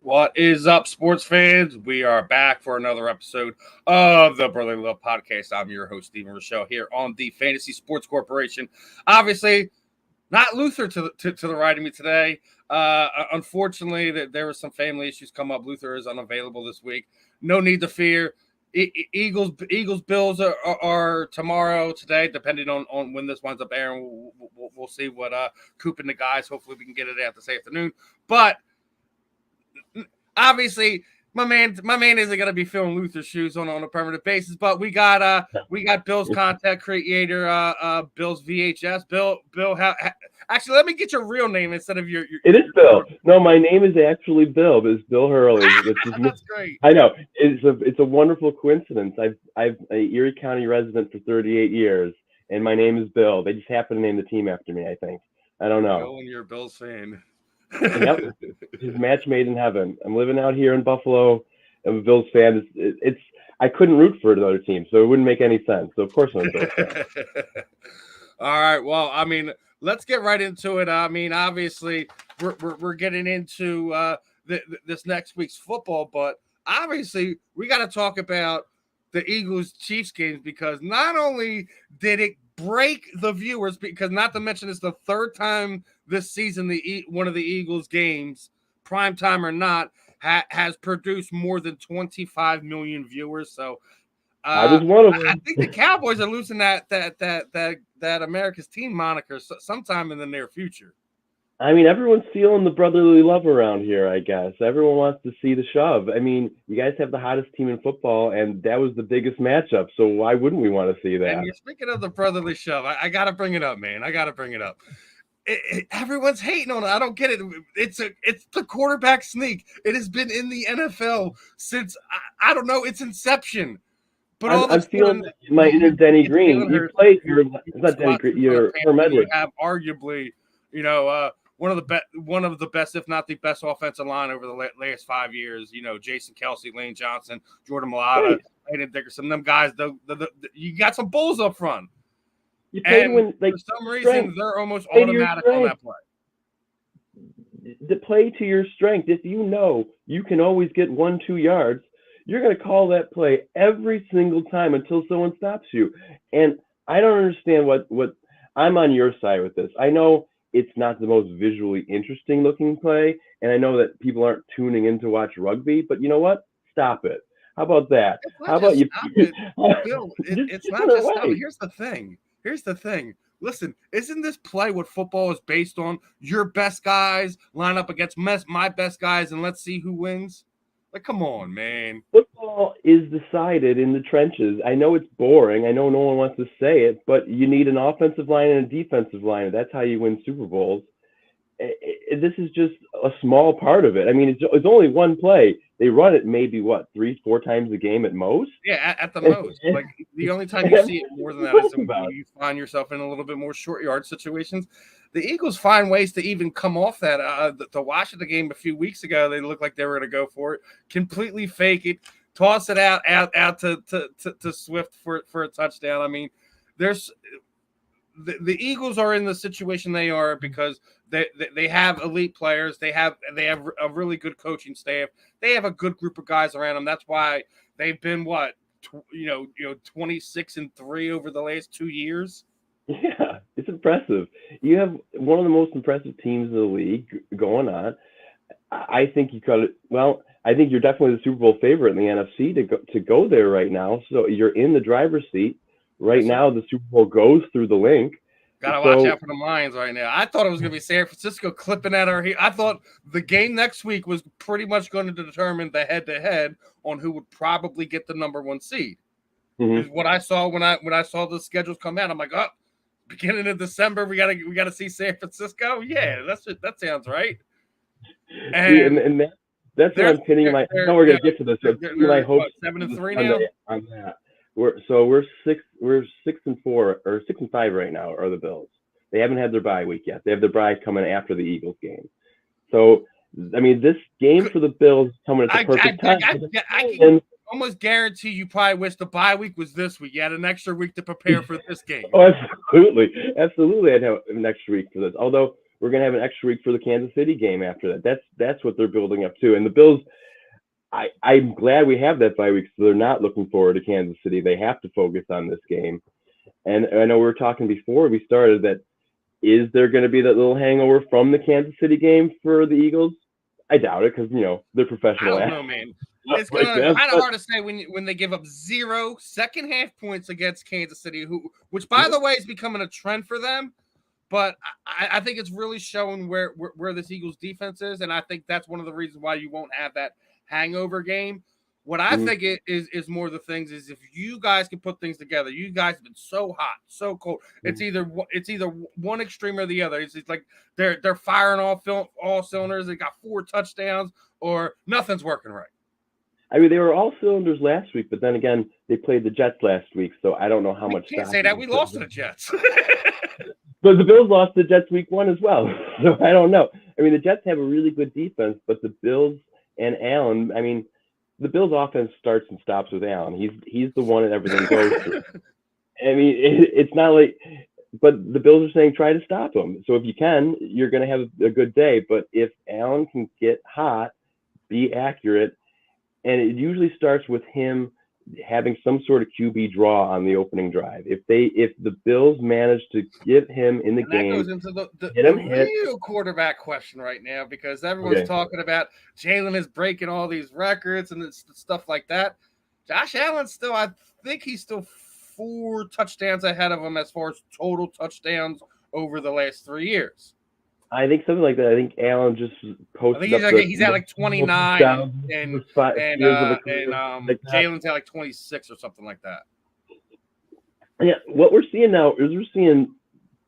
What is up, sports fans? We are back for another episode of the Brotherly Love Podcast. I'm your host, Stephen Rochelle, here on the Fantasy Sports Corporation. Obviously, not Luther to the right of me today. Unfortunately, there were some family issues come up. Luther is unavailable this week. No need to fear. Eagles, Bills are tomorrow, today, depending on when this winds up airing. We'll see what Coop and the guys. Hopefully, we can get it out this afternoon. But obviously, my man isn't gonna be filling Luther's shoes on a permanent basis. But we got Bill's content creator, Bill's VHS. Bill, actually, let me get your real name instead of your It is Bill. No, my name is actually Bill. It's Bill Hurley. That's great. I know. It's a wonderful coincidence. I've a Erie County resident for 38 years, and my name is Bill. They just happen to name the team after me, I think. I don't know. Bill, and you're a Bills fan. Yep. It's match made in heaven. I'm living out here in Buffalo. I'm a Bills fan. I couldn't root for another team, so it wouldn't make any sense. So of course I'm a Bills fan. All right. Well, I mean, let's get right into it. I mean, obviously, we're getting into this next week's football, but obviously, we got to talk about the Eagles-Chiefs games because not only did it break the viewers, because not to mention it's the third time this season one of the Eagles games, prime time or not, has produced more than 25 million viewers. So I was one of them. I think the Cowboys are losing that America's team moniker sometime in the near future. I mean, everyone's feeling the brotherly love around here, I guess. Everyone wants to see the shove. I mean, you guys have the hottest team in football, and that was the biggest matchup, so why wouldn't we want to see that? And you're speaking of the brotherly shove. I got to bring it up, man. I got to bring it up. Everyone's hating on it. I don't get it. It's the quarterback sneak. It has been in the NFL since, I don't know, its inception. But I'm feeling my inner Denny Green. You played it's not Denny Green. You're Herm Edwards. You have arguably, one of the best, if not the best, offensive line over the last 5 years. Jason Kelsey, Lane Johnson, Jordan Mailata, Hayden Dickerson. Them guys, you got some bulls up front. You played when, for some reason, they're almost automatic on that play. To play to your strength. If you know you can always get 1-2 yards, you're going to call that play every single time until someone stops you. And I don't understand what I'm on your side with this. I know it's not the most visually interesting looking play, and I know that people aren't tuning in to watch rugby, but you know what? Stop it. How about that? How about you? Bill, it's not just stop it. Here's the thing. Listen, isn't this play what football is based on? Your best guys line up against my best guys, and let's see who wins. Like, come on, man. Football is decided in the trenches. I know it's boring. I know no one wants to say it, but you need an offensive line and a defensive line. That's how you win Super Bowls. This is just a small part of it. I mean, it's only one play. They run it maybe, 3-4 times a game at most? Yeah, at the most. Like, the only time you see it more than that is when you find yourself in a little bit more short yard situations. The Eagles find ways to even come off that. To watch the game a few weeks ago, they looked like they were going to go for it, completely fake it, toss it out to Swift for a touchdown. I mean, there's the Eagles are in the situation they are because they have elite players. They have a really good coaching staff. They have a good group of guys around them. That's why they've been 26-3 over the last 2 years. Yeah, it's impressive. You have one of the most impressive teams in the league going on. I think you got it. Well, I think you're definitely the Super Bowl favorite in the NFC to go there right now. So you're in the driver's seat right now. The Super Bowl goes through the link. Gotta watch out for the Lions right now. I thought it was going to be San Francisco clipping at our heel. I thought the game next week was pretty much going to determine the head-to-head on who would probably get the number 1 seed. Mm-hmm. What I saw when I saw the schedules come out, I'm like, oh, beginning of December, we gotta see San Francisco. Yeah, that sounds right. And that's what I'm pinning my. I know we're gonna get to this. I hope 7-3 now on that. We're 6-4 or 6-5 right now. Are the Bills? They haven't had their bye week yet. They have their bye coming after the Eagles game. So I mean, this game for the Bills coming at the perfect time. I can almost guarantee you probably wish the bye week was this week. You had an extra week to prepare for this game. Oh, absolutely. I'd have an extra week for this. Although we're going to have an extra week for the Kansas City game after that. That's what they're building up to. And the Bills, I'm glad we have that bye week, so they're not looking forward to Kansas City. They have to focus on this game. And I know we were talking before we started that, is there going to be that little hangover from the Kansas City game for the Eagles? I doubt it, because they're professional. I don't know, man. It's kind of hard to say when they give up 0 second half points against Kansas City, which by the way is becoming a trend for them. But I think it's really showing where this Eagles defense is, and I think that's one of the reasons why you won't have that hangover game. What I think it is more the things is if you guys can put things together. You guys have been so hot, so cold. It's either one extreme or the other. It's like they're firing all cylinders. They got 4 touchdowns, or nothing's working right. I mean, they were all cylinders last week, but then again, they played the Jets last week, so I don't know how much. Can't say that we lost to the Jets. But the Bills lost to the Jets week 1 as well, so I don't know. I mean, the Jets have a really good defense, but the Bills and Allen, I mean, the Bills' offense starts and stops with Allen. He's the one that everything goes through. I mean, it's not like, but the Bills are saying try to stop him. So if you can, you're going to have a good day. But if Allen can get hot, be accurate, and it usually starts with him having some sort of QB draw on the opening drive. If the Bills manage to get him in the game, that goes into the real quarterback question right now, because everyone's talking about Jalen is breaking all these records and stuff like that. Josh Allen still, I think he's still 4 touchdowns ahead of him as far as total touchdowns over the last 3 years. I think something like that. I think Allen just posted. I think he's at like 29, and Jalen's at like 26 or something like that. Yeah, what we're seeing now is we're seeing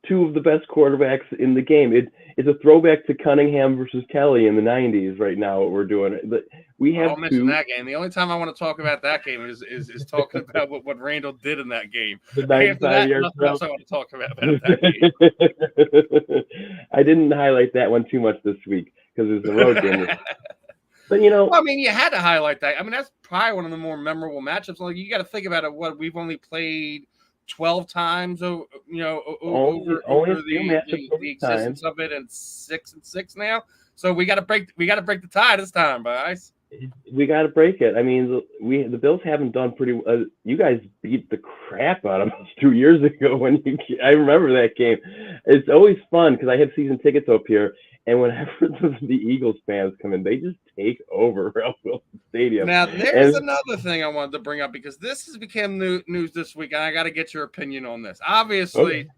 2 of the best quarterbacks in the game. It's a throwback to Cunningham versus Kelly in the 90s right now, what we're doing. But we have I'll mention that game. The only time I want to talk about that game is talking about what Randall did in that game. After that, nothing else I want to talk about that game. I didn't highlight that one too much this week because it was a road game. But I mean, you had to highlight that. I mean, that's probably one of the more memorable matchups. Like, you got to think about it. What we've only played 12 times, over the existence of it, and 6-6 now. So we got to break the tie this time, guys. We got to break it. I mean, the Bills haven't done pretty. You guys beat the crap out of us 2 years ago. I remember that game. It's always fun because I have season tickets up here, and whenever the Eagles fans come in, they just take over Ralph Wilson Stadium. Now, there's another thing I wanted to bring up, because this has become news this week, and I got to get your opinion on this. Obviously,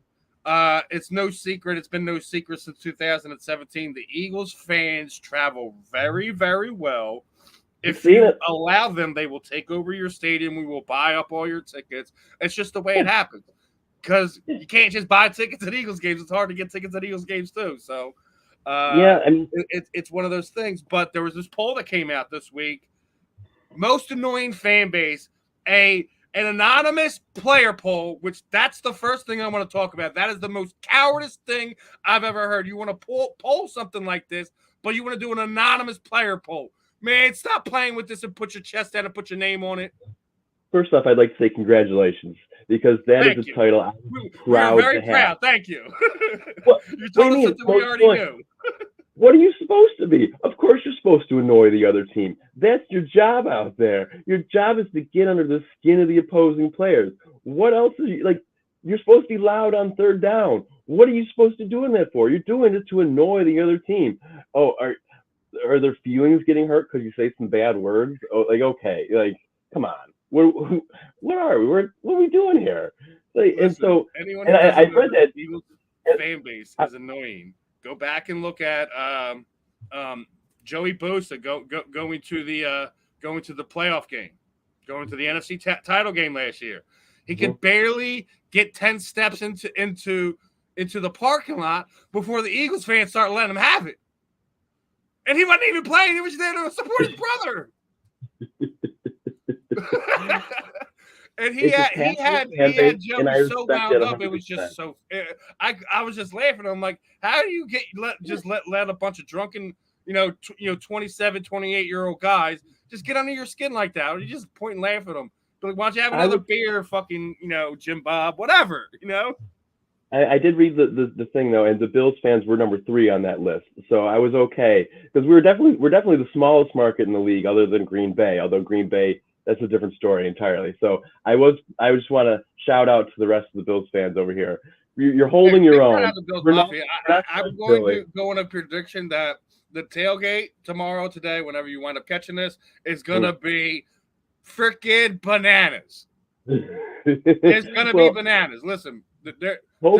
it's no secret. It's been no secret since 2017. The Eagles fans travel very, very well. If you allow them, they will take over your stadium. We will buy up all your tickets. It's just the way it happens, because you can't just buy tickets at Eagles games. It's hard to get tickets at Eagles games too. So, I mean, it's one of those things. But there was this poll that came out this week. Most annoying fan base, an anonymous player poll, which that's the first thing I want to talk about. That is the most cowardice thing I've ever heard. You want to poll something like this, but you want to do an anonymous player poll. Man, stop playing with this and put your chest out and put your name on it. First off, I'd like to say congratulations, because that is a title I'm proud to have. Very proud. Thank you. You told us something we already knew. What are you supposed to be? Of course you're supposed to annoy the other team. That's your job out there. Your job is to get under the skin of the opposing players. What else is you're supposed to be loud on third down. What are you supposed to do that for? You're doing it to annoy the other team. Oh, are their feelings getting hurt because you say some bad words? Oh, okay, come on. What are we? What are we doing here? Listen, I read that Eagles fan base is annoying. Go back and look at Joey Bosa going to the playoff game, going to the NFC title game last year. He could barely get 10 steps into the parking lot before the Eagles fans start letting him have it. And he wasn't even playing. He was there to support his brother. And he had Joey so wound up. It was just so. I was just laughing. I'm like, how do you let a bunch of drunken, 27, 28-year-old guys just get under your skin like that? Or you just point and laugh at them? But why don't you have another beer, fucking, Jim Bob, whatever, I did read the thing though, and the Bills fans were number 3 on that list, so I was okay because we're definitely the smallest market in the league, other than Green Bay. Although Green Bay, that's a different story entirely. So I just want to shout out to the rest of the Bills fans over here. You're holding your own. The Bills We're Mafia. I'm going Philly. to go on a prediction that the tailgate tomorrow, today, whenever you wind up catching this, is going to be freaking bananas. It's going to be bananas. Listen, there's no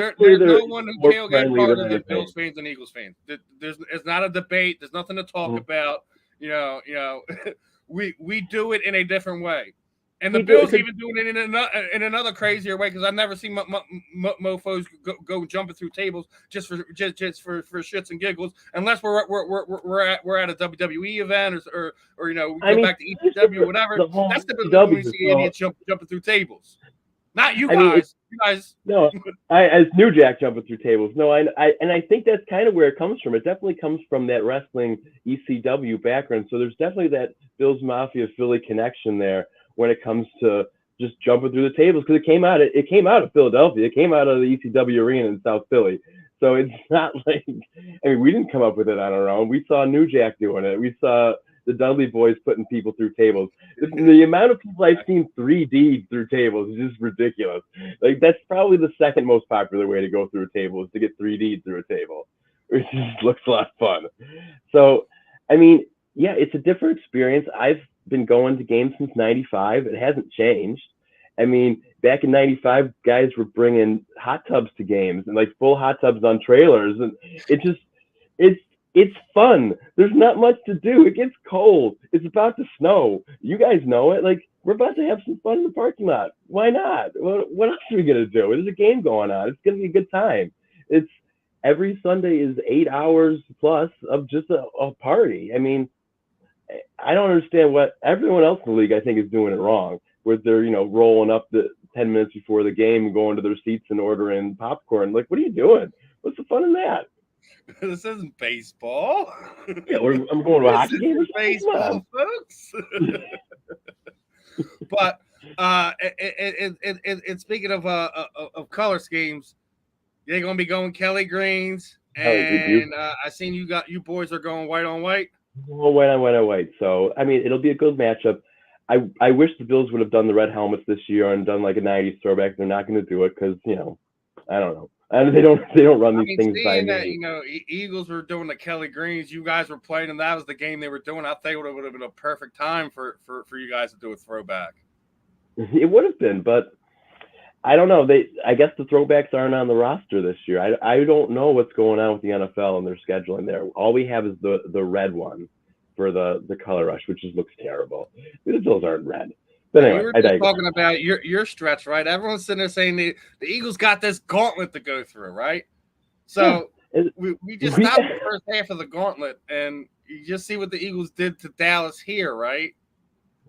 one who tailgates harder than Bills fans and Eagles fans. It's not a debate. There's nothing to talk about. You know, we do it in a different way. And the Bills even doing it in another crazier way, because I've never seen mofos go jumping through tables just for shits and giggles, unless we're at a WWE event or we go back to ECW or whatever. That's typically when we see idiots jumping through tables. Not you guys. You guys. No, as New Jack jumping through tables. No, I think that's kind of where it comes from. It definitely comes from that wrestling ECW background. So there's definitely that Bills Mafia Philly connection there when it comes to just jumping through the tables, because it came out of Philadelphia. It came out of the ECW arena in South Philly. So it's not like, I mean, we didn't come up with it on our own. We saw New Jack doing it. We saw the Dudley Boys putting people through tables. The amount of people I've seen 3D through tables is just ridiculous. Like, that's probably the second most popular way to go through a table, is to get 3D through a table. It just looks a lot of fun. So, I mean, yeah, it's a different experience. I've been going to games since '95. It hasn't changed. I mean, back in '95, guys were bringing hot tubs to games, and like full hot tubs on trailers, and it's fun. There's not much to do. It gets cold. It's about to snow. You guys know it. Like, we're about to have some fun in the parking lot. Why not? What else are we gonna do? There's a game going on. It's gonna be a good time. It's every Sunday is 8 hours plus of just a party. I mean, I don't understand what everyone else in the league, I think, is doing it wrong, where they're, rolling up the 10 minutes before the game and going to their seats and ordering popcorn. Like, what are you doing? What's the fun in that? This isn't baseball. Yeah, I'm going to a hockey game. Baseball, folks. But and speaking of color schemes, you're going to be going Kelly greens, and I seen you boys are going white on white. Well, white on white. So, I mean, it'll be a good matchup. I wish the Bills would have done the red helmets this year and done like a '90s throwback. They're not going to do it because I don't know. And they don't run these things by me. Eagles were doing the Kelly greens. You guys were playing, and that was the game they were doing. I think it would have been a perfect time for you guys to do a throwback. It would have been, but I don't know. I guess the throwbacks aren't on the roster this year. I don't know what's going on with the NFL and their scheduling there. All we have is the red one for the color rush, which just looks terrible. The Bills aren't red. But anyway, we were just talking about your stretch, right? Everyone's sitting there saying the Eagles got this gauntlet to go through, right? So we just stopped the first half of the gauntlet, and you just see what the Eagles did to Dallas here, right?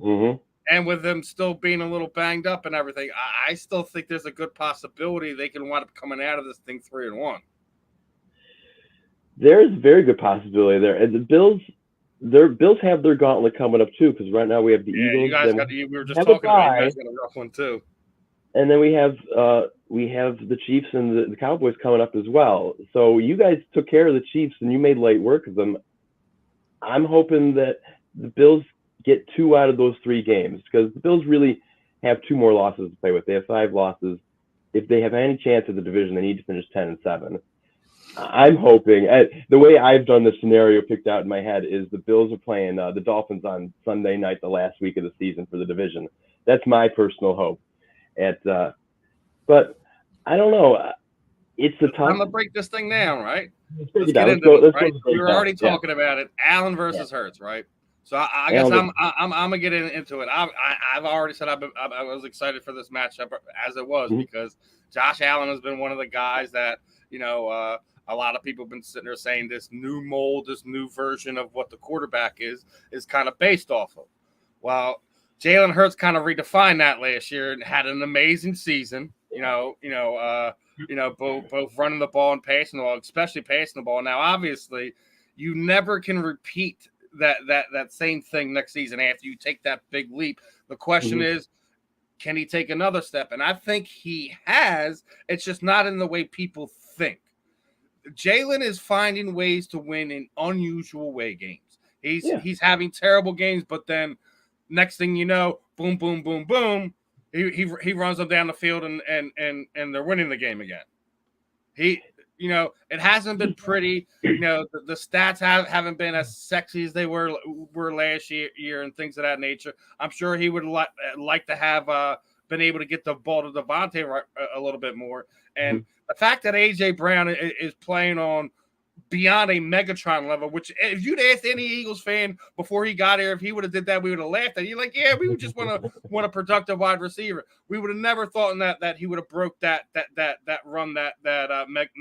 Mm-hmm. And with them still being a little banged up and everything, I still think there's a good possibility they can wind up coming out of this thing 3-1. There's a very good possibility there. And the Bills have their gauntlet coming up too, because right now we have the Eagles. You guys we were just talking about you guys got a rough one too. And then we have the Chiefs and the Cowboys coming up as well. So you guys took care of the Chiefs and you made light work of them. I'm hoping that the Bills get 2 out of those 3 games, because the Bills really have 2 more losses to play with. They have 5 losses. If they have any chance of the division, they need to finish 10-7. I'm hoping, the way I've done the scenario picked out in my head is the Bills are playing the Dolphins on Sunday night, the last week of the season for the division. That's my personal hope. But I don't know. It's a tough. I'm gonna break this thing down, right? Let's get into it. Right? You're already talking about it. Allen versus Hurts, right? So I guess I'm gonna get into it. I've already said I was excited for this matchup as it was, because Josh Allen has been one of the guys that a lot of people have been sitting there saying this new mold, this new version of what the quarterback is kind of based off of. Well, Jalen Hurts kind of redefined that last year and had an amazing season. Both running the ball and passing the ball, especially passing the ball. Now, obviously, you never can repeat that same thing next season after you take that big leap. The question is, Can he take another step? And I think he has. It's just not in the way people think. Jalen is finding ways to win in unusual way games. He's having terrible games, but then next thing you know, boom, boom, boom, boom, he runs them down the field and they're winning the game again. It hasn't been pretty. The stats haven't been as sexy as they were last year and things of that nature. I'm sure he would like to have been able to get the ball to Devontae a little bit more. And the fact that A.J. Brown is playing on beyond a Megatron level, which if you'd asked any Eagles fan before he got here, if he would have did that, we would have laughed at you. Like, yeah, we would just want a productive wide receiver. We would have never thought that he would have broke that run that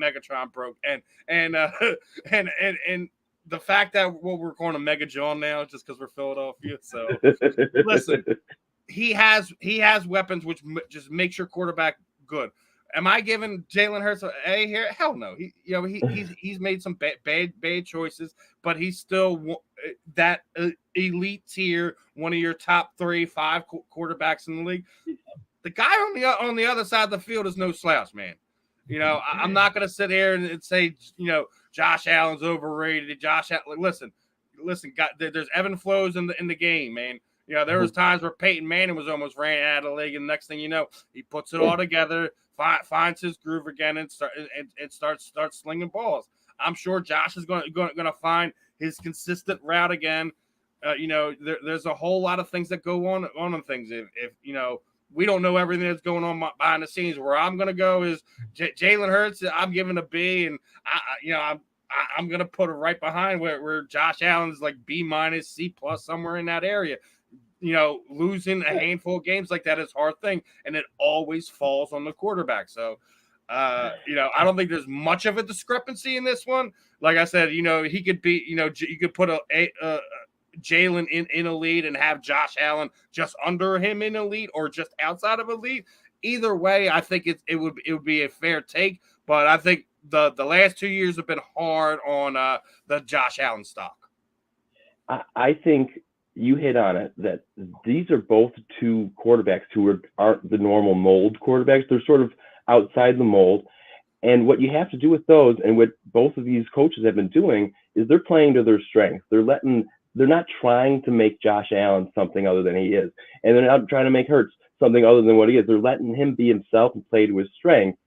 Megatron broke. And the fact that we're calling him Mega John now just because we're Philadelphia. So listen, he has weapons which just makes your quarterback good. Am I giving Jalen Hurts an A here? Hell no. He's made some bad choices, but he's still that elite tier, one of your top 3-5 quarterbacks in the league. The guy on the other side of the field is no slouch, man. I'm not going to sit here and say Josh Allen's overrated. Listen, there's ebb and flows in the game, man. There was times where Peyton Manning was almost ran out of the league, and next thing you know, he puts it all together, finds his groove again, and starts slinging balls. I'm sure Josh is going to find his consistent route again. There's a whole lot of things that go on things. If we don't know everything that's going on behind the scenes. Where I'm going to go is Jalen Hurts. I'm giving a B, and I'm going to put it right behind where Josh Allen's like B-, C+, somewhere in that area. Losing a handful of games like that is a hard thing, and it always falls on the quarterback. So, I don't think there's much of a discrepancy in this one. Like I said, he could be, you could put a Jalen in a lead and have Josh Allen just under him in a lead or just outside of a lead. Either way, I think it would be a fair take. But I think the last 2 years have been hard on the Josh Allen stock. I think you hit on it that these are both two quarterbacks who aren't the normal mold quarterbacks. They're sort of outside the mold. And what you have to do with those, and what both of these coaches have been doing, is they're playing to their strengths. They're not trying to make Josh Allen something other than he is. And they're not trying to make Hurts something other than what he is. They're letting him be himself and play to his strengths.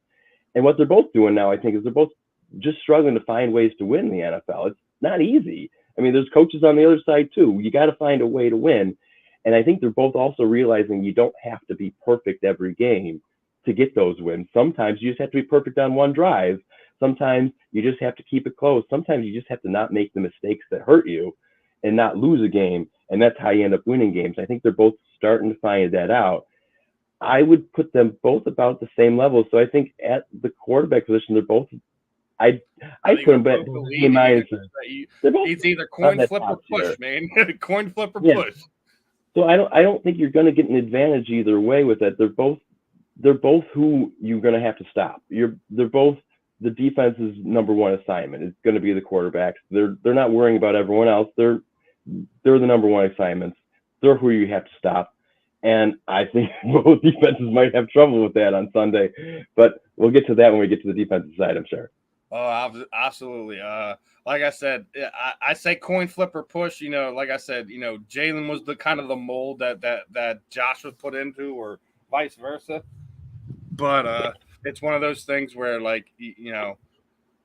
And what they're both doing now, I think, is they're both just struggling to find ways to win the NFL. It's not easy. I mean, there's coaches on the other side too. You got to find a way to win. And I think they're both also realizing you don't have to be perfect every game to get those wins. Sometimes you just have to be perfect on one drive. Sometimes you just have to keep it close. Sometimes you just have to not make the mistakes that hurt you and not lose a game. And that's how you end up winning games. I think they're both starting to find that out. I would put them both about the same level. So I think at the quarterback position, they're both, I put them at B minus. It's either coin flip or push, man. Coin flip or push. So I don't think you're going to get an advantage either way with that. They're both who you're going to have to stop. They're both the defense's number one assignment. It's going to be the quarterbacks. They're not worrying about everyone else. They're the number one assignments. They're who you have to stop. And I think both defenses might have trouble with that on Sunday, but we'll get to that when we get to the defensive side, I'm sure. Oh, absolutely. Like I said, I say coin flip or push. Like I said, Jalen was the kind of the mold that Josh was put into, or vice versa. But it's one of those things where, like,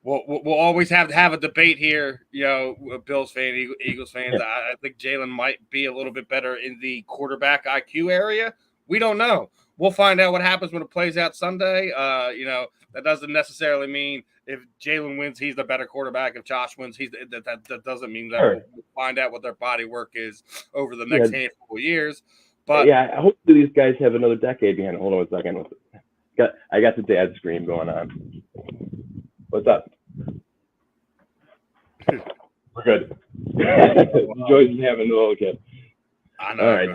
we'll always have to have a debate here. Bills fan, Eagles fans. Yeah. I think Jalen might be a little bit better in the quarterback IQ area. We don't know. We'll find out what happens when it plays out Sunday. That doesn't necessarily mean if Jalen wins, he's the better quarterback. If Josh wins, that doesn't mean that. Sure. We'll find out what their body work is over the next handful of years. But yeah, I hope these guys have another decade behind it. Hold on a second. I got the dad scream going on. What's up? We're good. Joy's having the little kid. I know. All right.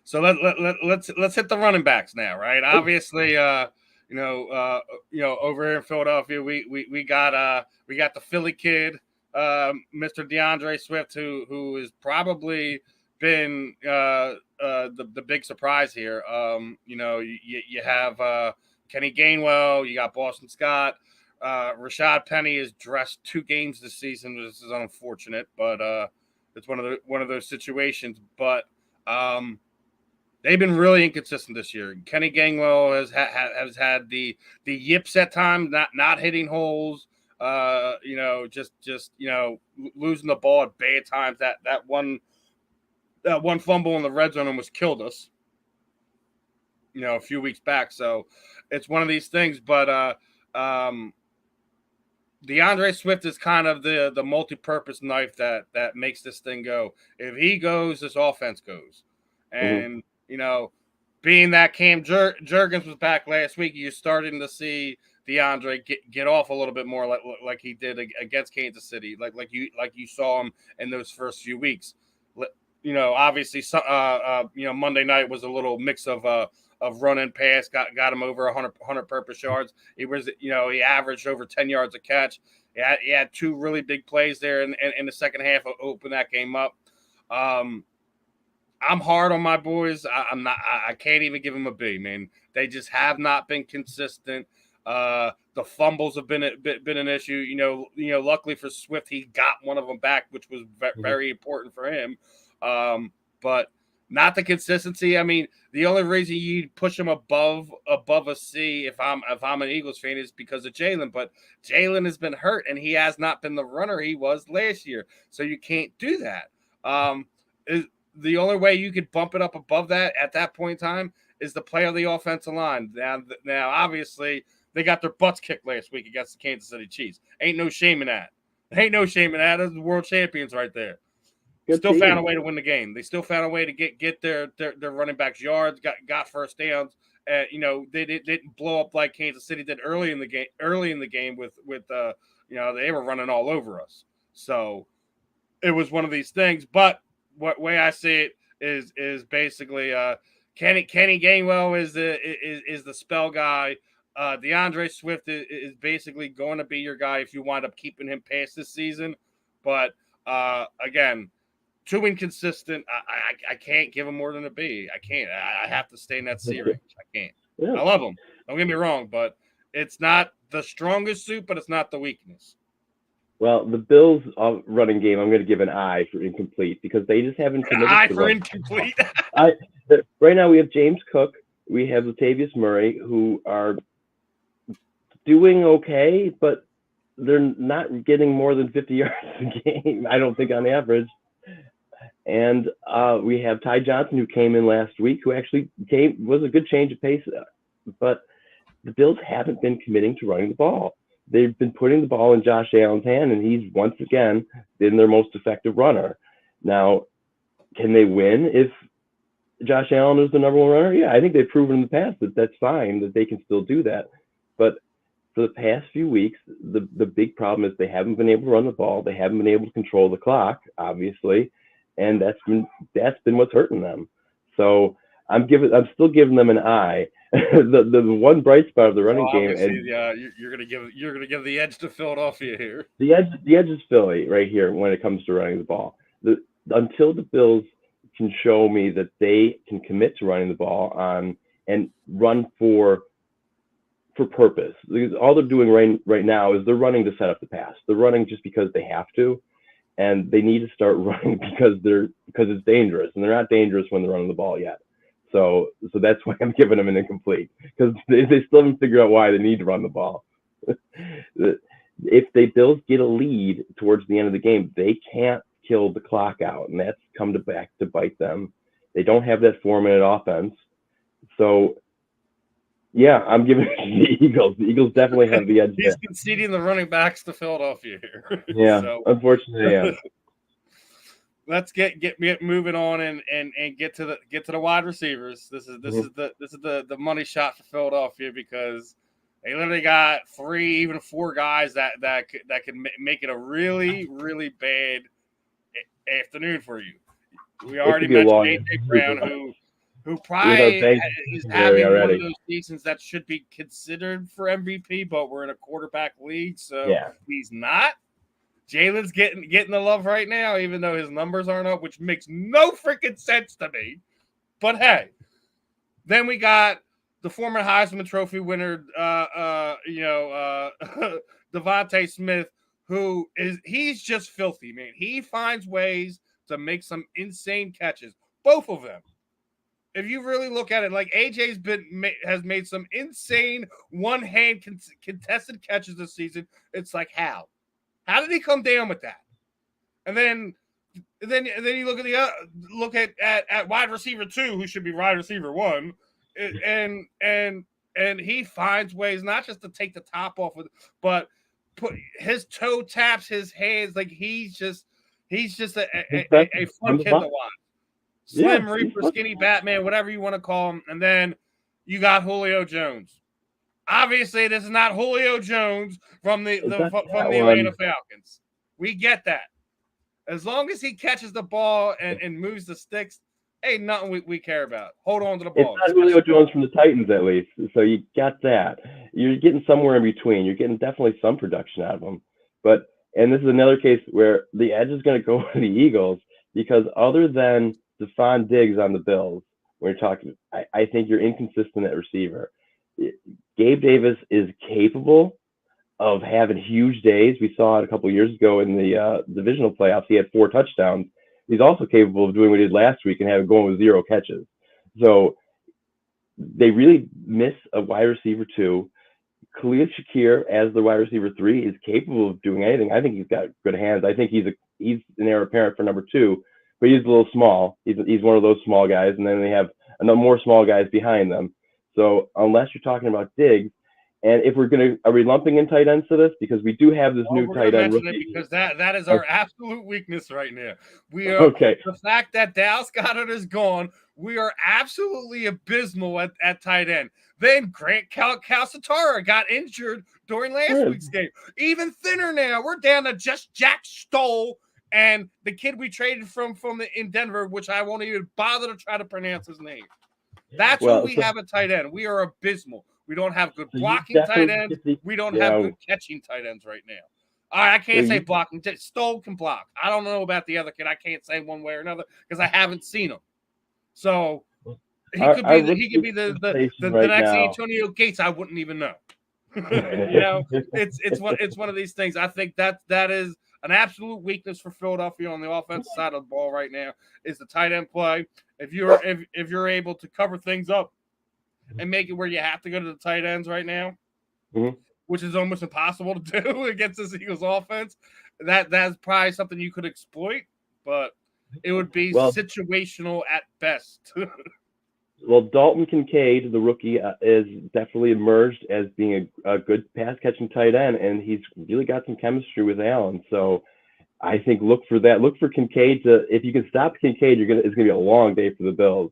So let's hit the running backs now, right? Obviously, over here in Philadelphia, we got the Philly kid, Mr. DeAndre Swift, who has probably been the big surprise here. You have Kenny Gainwell, you got Boston Scott, Rashad Penny has dressed 2 games this season. This is unfortunate, but it's one of those situations. But they've been really inconsistent this year. Kenny Gainwell has had the yips at times, not hitting holes. Just losing the ball at bad times. That one fumble in the red zone almost killed us. A few weeks back. So it's one of these things. But DeAndre Swift is kind of the multi-purpose knife that makes this thing go. If he goes, this offense goes. And being that Cam Jurgens was back last week, you're starting to see DeAndre get off a little bit more like he did against Kansas City, like you saw him in those first few weeks. Obviously, Monday night was a little mix of run and pass, got him over 100 purpose yards. He averaged over 10 yards a catch. He had 2 really big plays there in the second half to open that game up. I'm hard on my boys. I'm not. I can't even give them a B, man. They just have not been consistent. The fumbles have been an issue. Luckily for Swift, he got one of them back, which was very important for him. But not the consistency. I mean, the only reason you'd push him above a C if I'm an Eagles fan is because of Jalen. But Jalen has been hurt, and he has not been the runner he was last year. So you can't do that. The only way you could bump it up above that at that point in time is the play of the offensive line. Now, obviously, they got their butts kicked last week against the Kansas City Chiefs. Ain't no shame in that. Those are the world champions right there. Still found a way to win the game. They still found a way to get their running backs yards, got first downs. They didn't blow up like Kansas City did early in the game with they were running all over us. So it was one of these things. But what way I see it is basically Kenny Gainwell is the spell guy. DeAndre Swift is basically going to be your guy if you wind up keeping him past this season. But again, too inconsistent. I can't give him more than a B. I can't. I have to stay in that C range. I can't. Yeah. I love him. Don't get me wrong, but it's not the strongest suit, but it's not the weakness. Well, the Bills' running game, I'm going to give an I for incomplete because they just haven't committed. An I for incomplete. Right now, we have James Cook, we have Latavius Murray, who are doing okay, but they're not getting more than 50 yards a game, I don't think, on average. And we have Ty Johnson, who came in last week, who actually was a good change of pace. But the Bills haven't been committing to running the ball. They've been putting the ball in Josh Allen's hand, and he's once again been their most effective runner. Now, can they win if Josh Allen is the number one runner? Yeah, I think they've proven in the past that that's fine, that they can still do that. But for the past few weeks, the big problem is they haven't been able to run the ball. They haven't been able to control the clock, obviously, and that's been what's hurting them. So I'm still giving them an I. the one bright spot of the running game. And yeah, you're gonna give the edge to Philadelphia here. The edge is Philly right here when it comes to running the ball. Until the Bills can show me that they can commit to running the ball on and run for purpose. Because all they're doing right now is they're running to set up the pass. They're running just because they have to, and they need to start running because it's dangerous, and they're not dangerous when they're running the ball yet. So that's why I'm giving them an incomplete, because they still haven't figured out why they need to run the ball. If the Bills get a lead towards the end of the game, they can't kill the clock out, and that's come back to bite them. They don't have that 4-minute offense. So, yeah, I'm giving it to the Eagles. The Eagles definitely have the edge. He's conceding the running backs to Philadelphia here. Yeah, unfortunately, yeah. Let's get moving on and get to the wide receivers. This is the money shot for Philadelphia, because they literally got 3, even 4 guys that can make it a really, really bad afternoon for you. We already mentioned AJ Brown, who probably is having one of those seasons that should be considered for MVP, but we're in a quarterback league, so he's not. Jalen's getting the love right now, even though his numbers aren't up, which makes no freaking sense to me. But hey, then we got the former Heisman Trophy winner, Devontae Smith, he's just filthy, man. He finds ways to make some insane catches. Both of them. If you really look at it, like AJ's has made some insane one-hand contested catches this season. It's like, how did he come down with that? And then you look at at wide receiver 2, who should be wide receiver 1, and he finds ways not just to take the top off of, but put his toe taps his hands, like he's just a fun kid to watch. Slim Reaper, Skinny Batman, whatever you want to call him. And then you got Julio Jones. Obviously, this is not Julio Jones from the Atlanta Falcons. We get that. As long as he catches the ball and moves the sticks, ain't nothing we care about. Hold on to the ball. It's not Julio Jones from the Titans, at least. So you got that. You're getting somewhere in between. You're getting definitely some production out of him. And this is another case where the edge is going to go to the Eagles, because other than Stephon Diggs on the Bills, when you're talking, I think you're inconsistent at receiver. Gabe Davis is capable of having huge days. We saw it a couple of years ago in the divisional playoffs. He had 4 touchdowns. He's also capable of doing what he did last week and going with 0 catches. So they really miss a wide receiver 2. Khalil Shakir as the wide receiver 3 is capable of doing anything. I think he's got good hands. I think he's an heir apparent for number 2. But he's a little small. He's one of those small guys, and then they have more small guys behind them. So unless you're talking about Diggs, and if are we lumping in tight ends to this? Because we do have this new tight end rookie. Because that is our absolute weakness right now. We are The fact that Dallas Goedert is gone, we are absolutely abysmal at tight end. Then Grant Calcaterra got injured during last week's game. Even thinner now. We're down to just Jack Stoll and the kid we traded in Denver, which I won't even bother to try to pronounce his name. That's what we have at tight end. We are abysmal. We don't have good blocking tight ends. We don't have good catching tight ends right now. All right, I can't say blocking. Stoll can block. I don't know about the other kid. I can't say one way or another because I haven't seen him. So he could be the next Antonio Gates. I wouldn't even know. It's one of these things. I think that is an absolute weakness for Philadelphia on the offensive side of the ball right now is the tight end play. If you're able to cover things up and make it where you have to go to the tight ends right now, which is almost impossible to do against this Eagles offense, that's probably something you could exploit, but it would be situational at best. Well, Dalton Kincaid, the rookie, is definitely emerged as being a good pass-catching tight end, and he's really got some chemistry with Allen. So I think look for that. Look for Kincaid if you can stop Kincaid, it's going to be a long day for the Bills.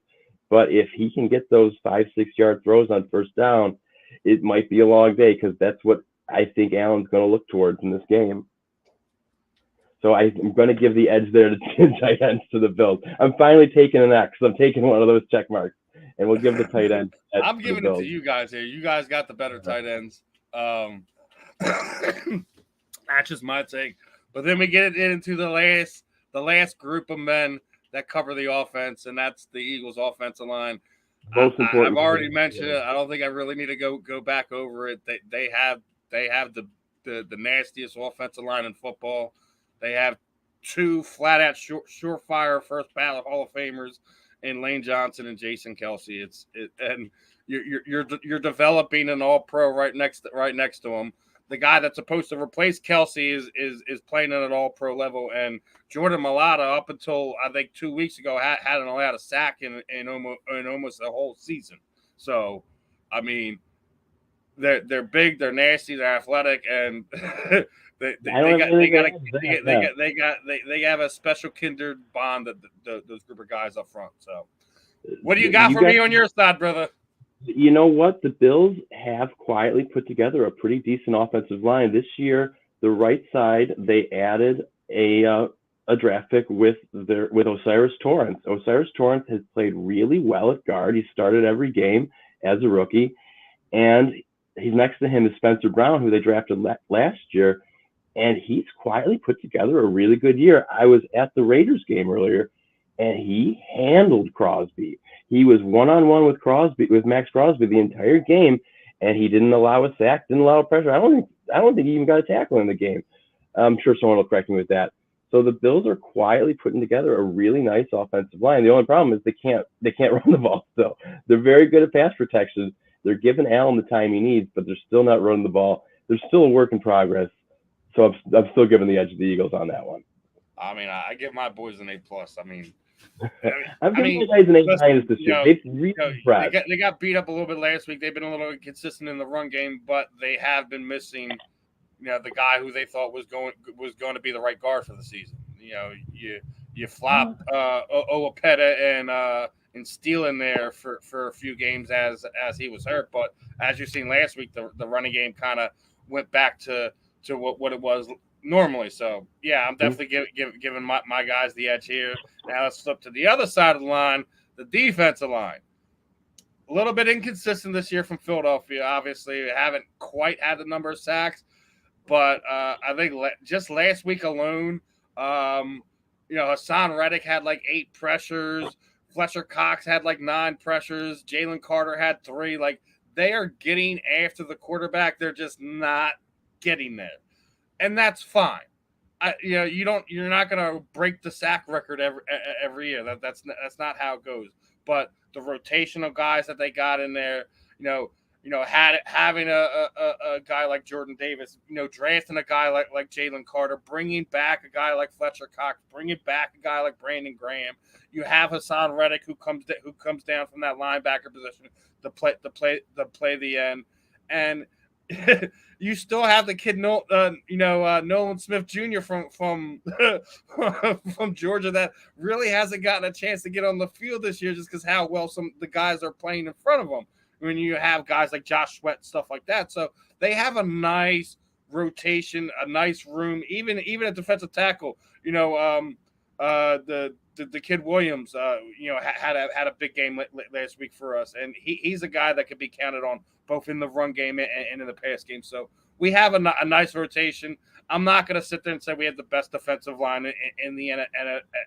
But if he can get those 5-6 yard throws on first down, it might be a long day because that's what I think Allen's going to look towards in this game. So I'm going to give the edge there to tight ends to the Bills. I'm finally taking an X. I'm taking one of those check marks. And we'll give the tight end. I'm giving it to you guys here. You guys got the better tight ends. That's just my take. But then we get into the last group of men that cover the offense, and that's the Eagles' offensive line. I've already mentioned it. I don't think I really need to go back over it. They have the nastiest offensive line in football. They have 2 flat-out surefire first ballot Hall of Famers in Lane Johnson and Jason Kelsey. And you're developing an All-Pro right next to him. The guy that's supposed to replace Kelsey is playing at an All-Pro level, and Jordan Mailata up until I think 2 weeks ago hadn't allowed a sack in almost a whole season. So, I mean, they're big, they're nasty, they're athletic, and they have a special kindred bond that those group of guys up front. So, what do you got for me on your side, brother? You know what? The Bills have quietly put together a pretty decent offensive line this year. The right side, they added a draft pick with Osiris Torrance. Osiris Torrance has played really well at guard. He started every game as a rookie, and he's next to him is Spencer Brown, who they drafted last year, and he's quietly put together a really good year. I was at the Raiders game earlier, and he handled Crosby. He was one-on-one with Max Crosby the entire game, and he didn't allow a sack, didn't allow pressure. I don't think he even got a tackle in the game. I'm sure someone will correct me with that. So the Bills are quietly putting together a really nice offensive line. The only problem is they can't run the ball still. They're very good at pass protection. They're giving Allen the time he needs, but they're still not running the ball. They're still a work in progress. So I'm still giving the edge to the Eagles on that one. I mean, I give my boys an A+. I'm giving you guys an A- this year. They got beat up a little bit last week. They've been a little inconsistent in the run game, but they have been missing, the guy who they thought was going to be the right guard for the season. You flop Owapeta and Steele in there for a few games as he was hurt, but as you've seen last week, the running game kind of went back to what it was normally. So yeah, I'm definitely giving my guys the edge here. Now let's flip to the other side of the line, the defensive line. A little bit inconsistent this year from Philadelphia. Obviously, we haven't quite had the number of sacks, but I think just last week alone, Hassan Reddick had like 8 pressures. Fletcher Cox had like 9 pressures. Jalen Carter had 3. Like, they are getting after the quarterback. They're just not getting there, and that's fine. You're not going to break the sack record every year. That's not how it goes. But the rotation of guys that they got in there, having a guy like Jordan Davis, drafting a guy like Jalen Carter, bringing back a guy like Fletcher Cox, bringing back a guy like Brandon Graham. You have Hassan Reddick who comes down from that linebacker position to play the end, and you still have the kid Nolan Smith Jr. from Georgia that really hasn't gotten a chance to get on the field this year just because how well the guys are playing in front of him. When you have guys like Josh Sweat, stuff like that, so they have a nice rotation, a nice room, even at defensive tackle. The kid Williams, had a big game last week for us, and he's a guy that could be counted on both in the run game and in the pass game. So we have a nice rotation. I'm not going to sit there and say we have the best defensive line in the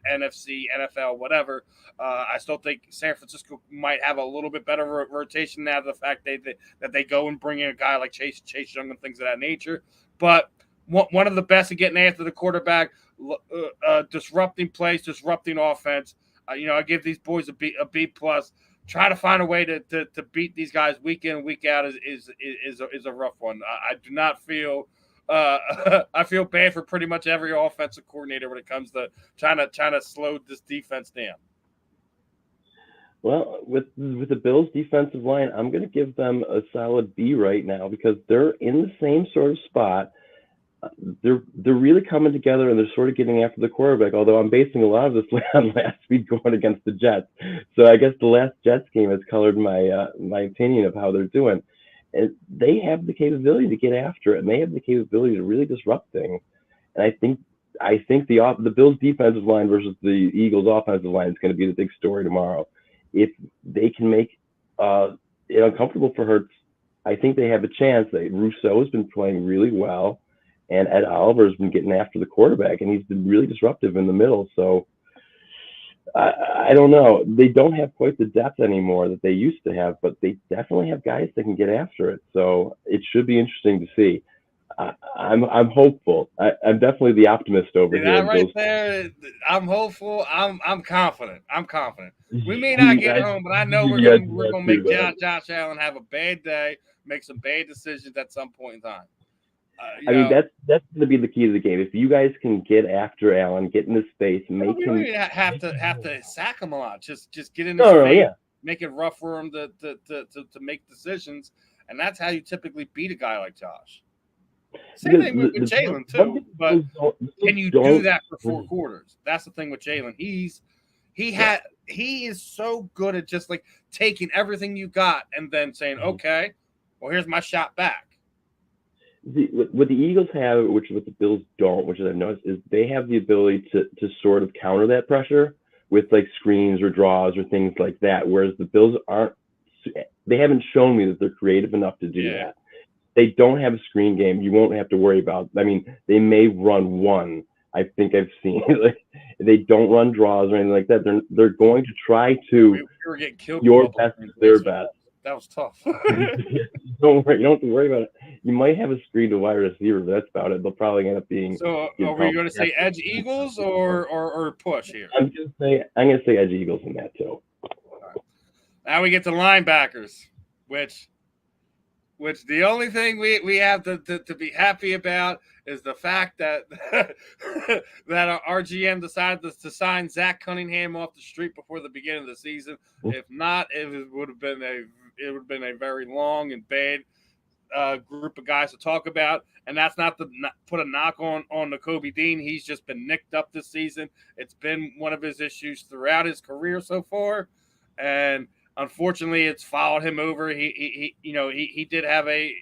NFC, NFL, whatever. I still think San Francisco might have a little bit better rotation now. The fact that they go and bring in a guy like Chase Young and things of that nature. But one of the best at getting after the quarterback, disrupting plays, disrupting offense. I give these boys a B+. Try to find a way to beat these guys week in and week out is a rough one. I do not feel. I feel bad for pretty much every offensive coordinator when it comes to trying to slow this defense down. Well, with the Bills' defensive line, I'm going to give them a solid B right now because they're in the same sort of spot. They're really coming together and they're sort of getting after the quarterback. Although I'm basing a lot of this on last week going against the Jets, so I guess the last Jets game has colored my opinion of how they're doing. And they have the capability to get after it, and they have the capability to really disrupt things. And I think the Bills' defensive line versus the Eagles' offensive line is going to be the big story tomorrow. If they can make it uncomfortable for Hurts, I think they have a chance. Rousseau has been playing really well, and Ed Oliver has been getting after the quarterback, and he's been really disruptive in the middle. So I don't know. They don't have quite the depth anymore that they used to have, but they definitely have guys that can get after it. So it should be interesting to see. I'm hopeful. I'm definitely the optimist over here. Right there. I'm hopeful. I'm confident. We may not get home, but I know we're gonna make Josh Allen have a bad day, make some bad decisions at some point in time. That's going to be the key to the game. If you guys can get after Allen, get in his space, make him. You don't have to sack him a lot. Just get in his face, make it rough for him to make decisions, and that's how you typically beat a guy like Josh. Same thing with Jalen too, but can you do that for 4 quarters? That's the thing with Jalen. He is so good at just like taking everything you got and then saying, okay, well, here's my shot back. What the Eagles have, which what the Bills don't, which I've noticed, is they have the ability to sort of counter that pressure with like screens or draws or things like that, whereas the Bills they haven't shown me that they're creative enough to do that. They don't have a screen game. You won't have to worry about. I mean, they may run one. I think I've seen They don't run draws or anything like that. They're going to try to We were getting killed with your bubble best screens is their last week. best. That was tough. Don't worry, you don't have to worry about it. You might have a screen to wide receiver, but that's about it. They'll probably end up being. So are we going to say edge Eagles or push here? I'm gonna say edge Eagles in that too. Right. Now we get to linebackers, which the only thing we have to be happy about is the fact that that our GM decided to sign Zach Cunningham off the street before the beginning of the season. If not, it would have been a very long and bad group of guys to talk about. And that's not to put a knock on Nakobe Dean. He's just been nicked up this season. It's been one of his issues throughout his career so far, and unfortunately, it's followed him over. He did have a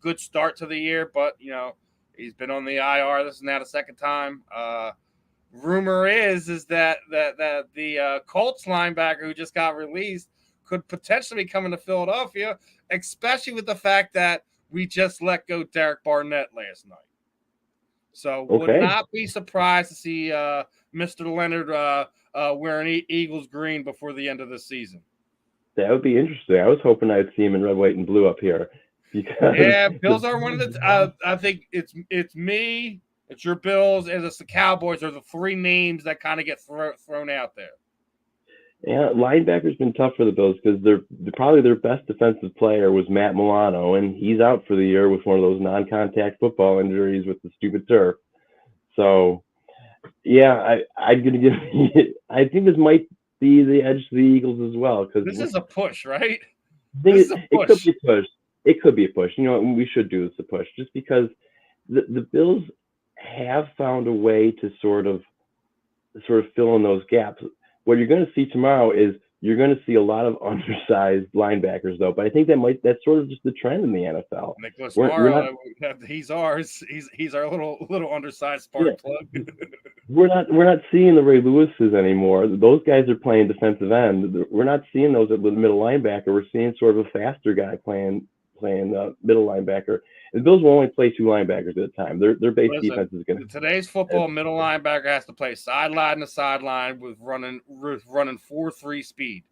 good start to the year, but he's been on the IR. This is now the second time. Rumor is that the Colts linebacker who just got released could potentially be coming to Philadelphia, especially with the fact that we just let go Derek Barnett last night. So would not be surprised to see Mr. Leonard wearing Eagles green before the end of the season. That would be interesting. I was hoping I'd see him in red, white, and blue up here. Because Bills are one of the. I think it's me, it's your Bills, and it's the Cowboys are the three names that kind of get thrown out there. Yeah, linebacker's been tough for the Bills because they're probably their best defensive player was Matt Milano, and he's out for the year with one of those non-contact football injuries with the stupid turf. So, yeah, I'm gonna give. I think this might be the edge to the Eagles as well because this is a push, right? It could be a push. It could be a push. You know what? We should do this a push just because the Bills have found a way to sort of fill in those gaps. What you're going to see tomorrow is you're going to see a lot of undersized linebackers, though. But I think that's sort of just the trend in the NFL. Nicholas Morrow, he's ours. He's our little undersized spark plug. We're not seeing the Ray Lewises anymore. Those guys are playing defensive end. We're not seeing those at the middle linebacker. We're seeing sort of a faster guy playing middle linebacker. The Bills will only play two linebackers at a time. Their base defense is going to. Today's football middle linebacker has to play sideline to sideline with running 4.3 speed.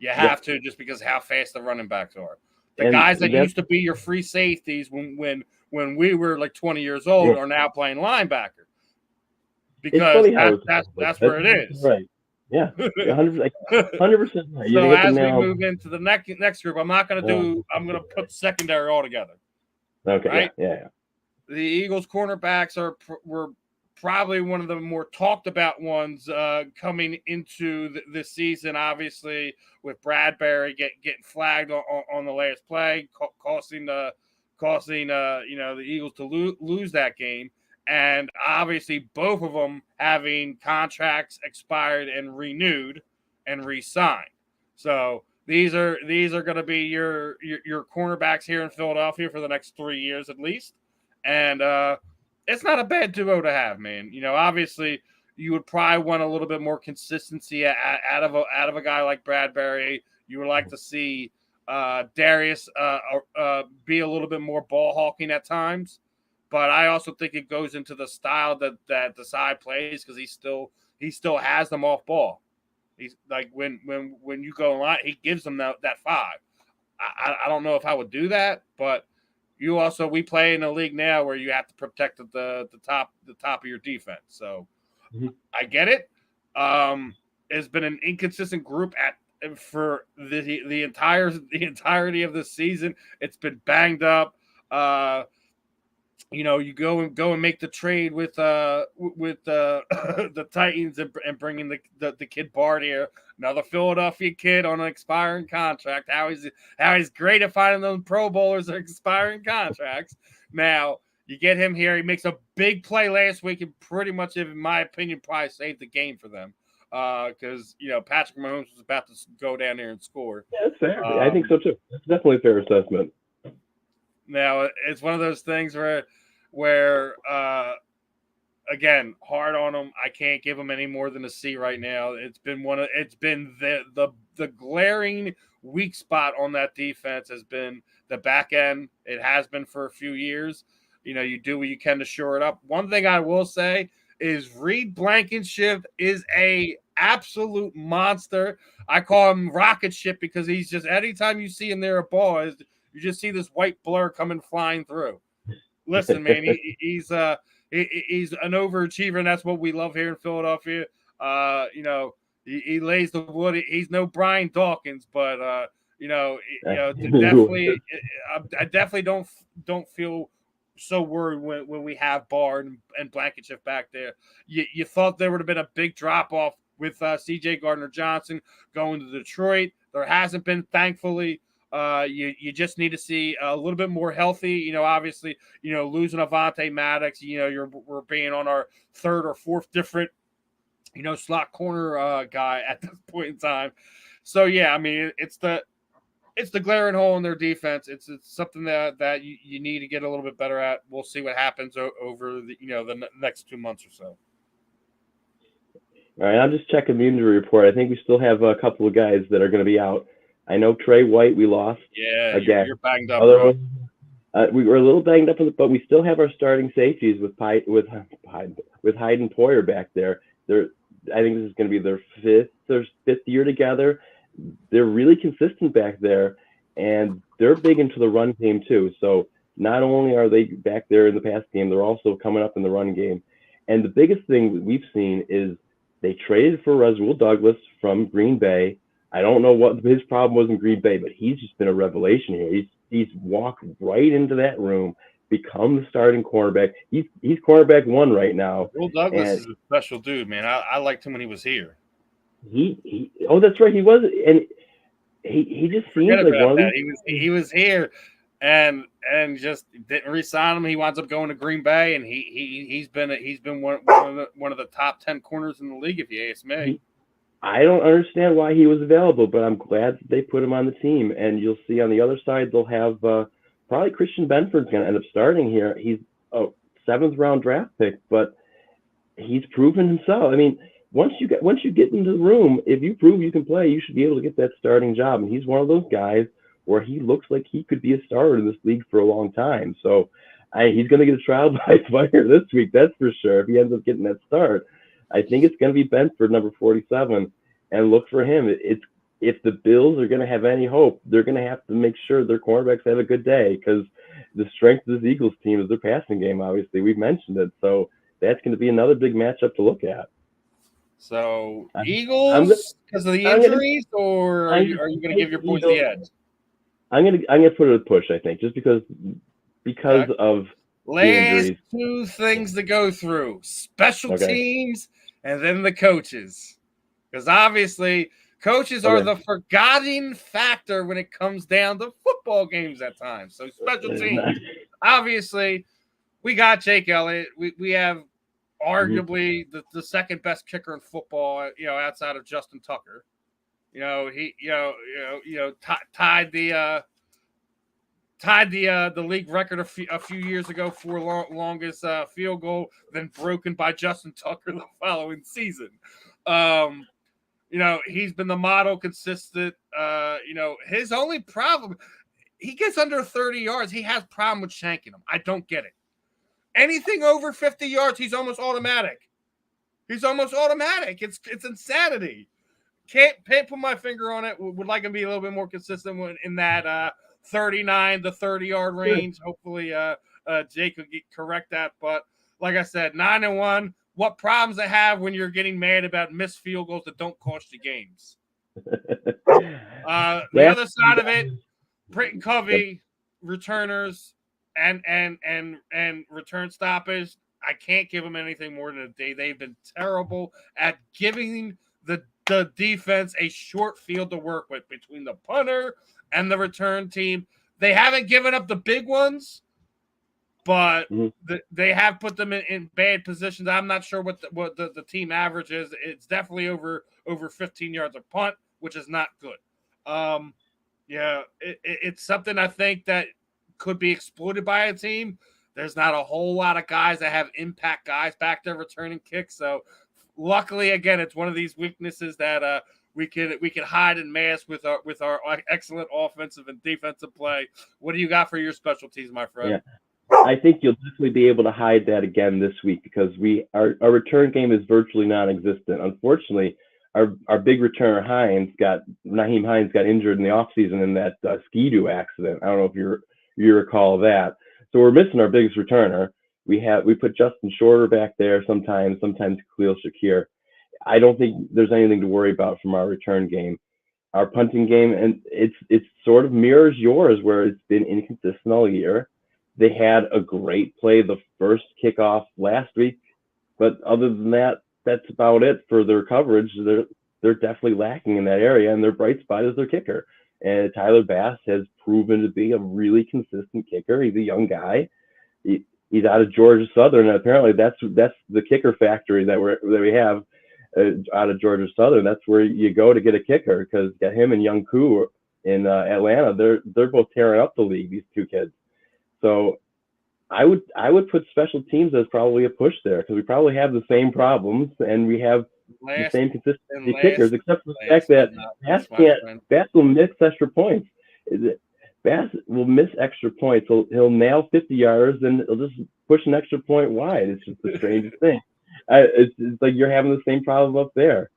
You have to just because of how fast the running backs are. The guys that used to be your free safeties when we were like 20 years old are now playing linebacker. Because that's where it is. Right. Yeah, 100%. Right. So as we move into the next group, I'm not going to do. I'm going to put secondary all together. Okay. Right? Yeah. The Eagles cornerbacks were probably one of the more talked about ones coming into this season. Obviously, with Bradbury getting flagged on the last play, causing the Eagles to lose that game. And obviously, both of them having contracts expired and renewed and re-signed. So these are going to be your cornerbacks here in Philadelphia for the next 3 years at least. And it's not a bad duo to have, man. Obviously, you would probably want a little bit more consistency out of a guy like Bradbury. You would like to see Darius be a little bit more ball hawking at times. But I also think it goes into the style that the side plays because he still has them off ball. He's like when you go in line, he gives them that 5. I don't know if I would do that, but we play in a league now where you have to protect the top of your defense. So I get it. It's been an inconsistent group for the entirety of the season. It's been banged up. You go and make the trade with the Titans and bringing the kid Bart here, another Philadelphia kid on an expiring contract. How he's great at finding those Pro Bowlers at expiring contracts. Now you get him here. He makes a big play last week and pretty much, in my opinion, probably saved the game for them because Patrick Mahomes was about to go down there and score. Yeah, that's fair. I think so too. That's definitely a fair assessment. Now it's one of those things where again, hard on them. I can't give them any more than a C right now. It's been the glaring weak spot on that defense has been the back end. It has been for a few years. You do what you can to shore it up. One thing I will say is Reed Blankenship is a absolute monster. I call him rocket ship because he's just anytime you see him near a ball, you just see this white blur coming flying through. Listen, man, he's an overachiever, and that's what we love here in Philadelphia. He lays the wood. He's no Brian Dawkins, but definitely, I definitely don't feel so worried when we have Barr and Blankenship back there. You thought there would have been a big drop off with C.J. Gardner-Johnson going to Detroit. There hasn't been, thankfully. You just need to see a little bit more healthy. Obviously, losing Avonte Maddox. We're being on our third or fourth different, slot corner guy at this point in time. So yeah, I mean, it's the glaring hole in their defense. It's something that you need to get a little bit better at. We'll see what happens over the next 2 months or so. All right, I'm just checking the injury report. I think we still have a couple of guys that are going to be out. I know Trey White we lost. Yeah, again. You're banged up, bro. We were a little banged up, but we still have our starting safeties with Hyde and Poyer back there. I think this is going to be their fifth year together. They're really consistent back there, and they're big into the run game too. So not only are they back there in the pass game, they're also coming up in the run game. And the biggest thing that we've seen is they traded for Rasul Douglas from Green Bay. I don't know what his problem was in Green Bay, but he's just been a revelation here. He's walked right into that room, become the starting cornerback. He's cornerback one right now. Will Douglas is a special dude, man. I liked him when he was here. Oh, that's right, he was, and he just seems like one of these. He was here, and just didn't re-sign him. He winds up going to Green Bay, and he's been one of the top 10 corners in the league, if you ask me. I don't understand why he was available, but I'm glad that they put him on the team. And you'll see on the other side, they'll have probably Christian Benford's going to end up starting here. He's a 7th round draft pick, but he's proven himself. I mean, once you get into the room, if you prove you can play, you should be able to get that starting job. And he's one of those guys where he looks like he could be a starter in this league for a long time. So he's going to get a trial by fire this week, that's for sure, if he ends up getting that start. I think it's going to be Benford, number 47, and look for him. If the Bills are going to have any hope, they're going to have to make sure their cornerbacks have a good day, because the strength of this Eagles team is their passing game, obviously. We've mentioned it. So that's going to be another big matchup to look at. So Eagles because of the injuries, or are you going to give your boys the edge? I'm going to put it a push, I think, just because of last two things to go through: special teams and then the coaches. Because obviously, coaches are the forgotten factor when it comes down to football games at times. So special teams, obviously, we got Jake Elliott. We have arguably the second best kicker in football, outside of Justin Tucker. He tied the league record a few years ago for longest field goal, then broken by Justin Tucker the following season. He's been the model, consistent. His only problem, he gets under 30 yards. He has problem with shanking them. I don't get it. Anything over 50 yards, he's almost automatic. It's insanity. Can't put my finger on it. Would like him to be a little bit more consistent in that 39 to 30 yard range. Hopefully, Jake will correct that. But like I said, 9-1. What problems I have when you're getting mad about missed field goals that don't cost you games. The other side of it, Britton Covey, returners and return stoppage. I can't give them anything more than a day. They've been terrible at giving the defense a short field to work with between the punter and the return team. They haven't given up the big ones, but they have put them in bad positions. I'm not sure what the team average is. It's definitely over 15 yards a punt, which is not good. It's something I think that could be exploited by a team. There's not a whole lot of guys that have impact guys back there returning kicks. So luckily, again, it's one of these weaknesses that we can hide and mask with our excellent offensive and defensive play. What do you got for your special teams, my friend? I think you'll definitely be able to hide that again this week because our return game is virtually non-existent. Unfortunately, our big returner Naheem Hines got injured in the offseason in that Ski-Doo accident. I don't know if you recall that. So we're missing our biggest returner. We put Justin Shorter back there sometimes Khalil Shakir. I don't think there's anything to worry about from our return game. Our punting game, and it's sort of mirrors yours, where it's been inconsistent all year. They had a great play the first kickoff last week, but other than that, that's about it for their coverage. They're definitely lacking in that area, and their bright spot is their kicker. And Tyler Bass has proven to be a really consistent kicker. He's a young guy. He's out of Georgia Southern, and apparently that's the kicker factory that we have out of Georgia Southern. That's where you go to get a kicker because got him and Young Koo in Atlanta. They're both tearing up the league. These two kids. So I would put special teams as probably a push there because we probably have the same problems and we have the same consistency kickers, except for the fact that Bass will miss extra points. Bass will miss extra points. He'll nail 50 yards and he'll just push an extra point wide. It's just the strangest thing. It's like you're having the same problem up there.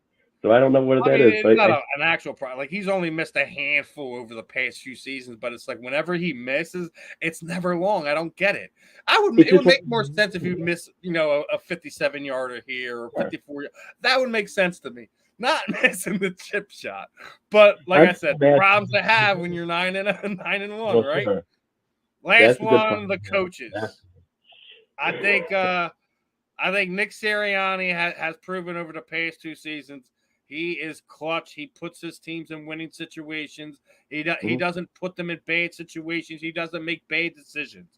So I don't know what that is. It's not an actual problem. Like he's only missed a handful over the past few seasons, but it's like whenever he misses, it's never long. I don't get it. It would make more sense if you miss, a 57-yarder here or 54. That would make sense to me. Not missing the chip shot, but like I said, problems to have when you're 9-1, right? Sure. Last one, the coaches. Yeah. I think Nick Sirianni has proven over the past 2 seasons. He is clutch. He puts his teams in winning situations. He doesn't put them in bad situations. He doesn't make bad decisions.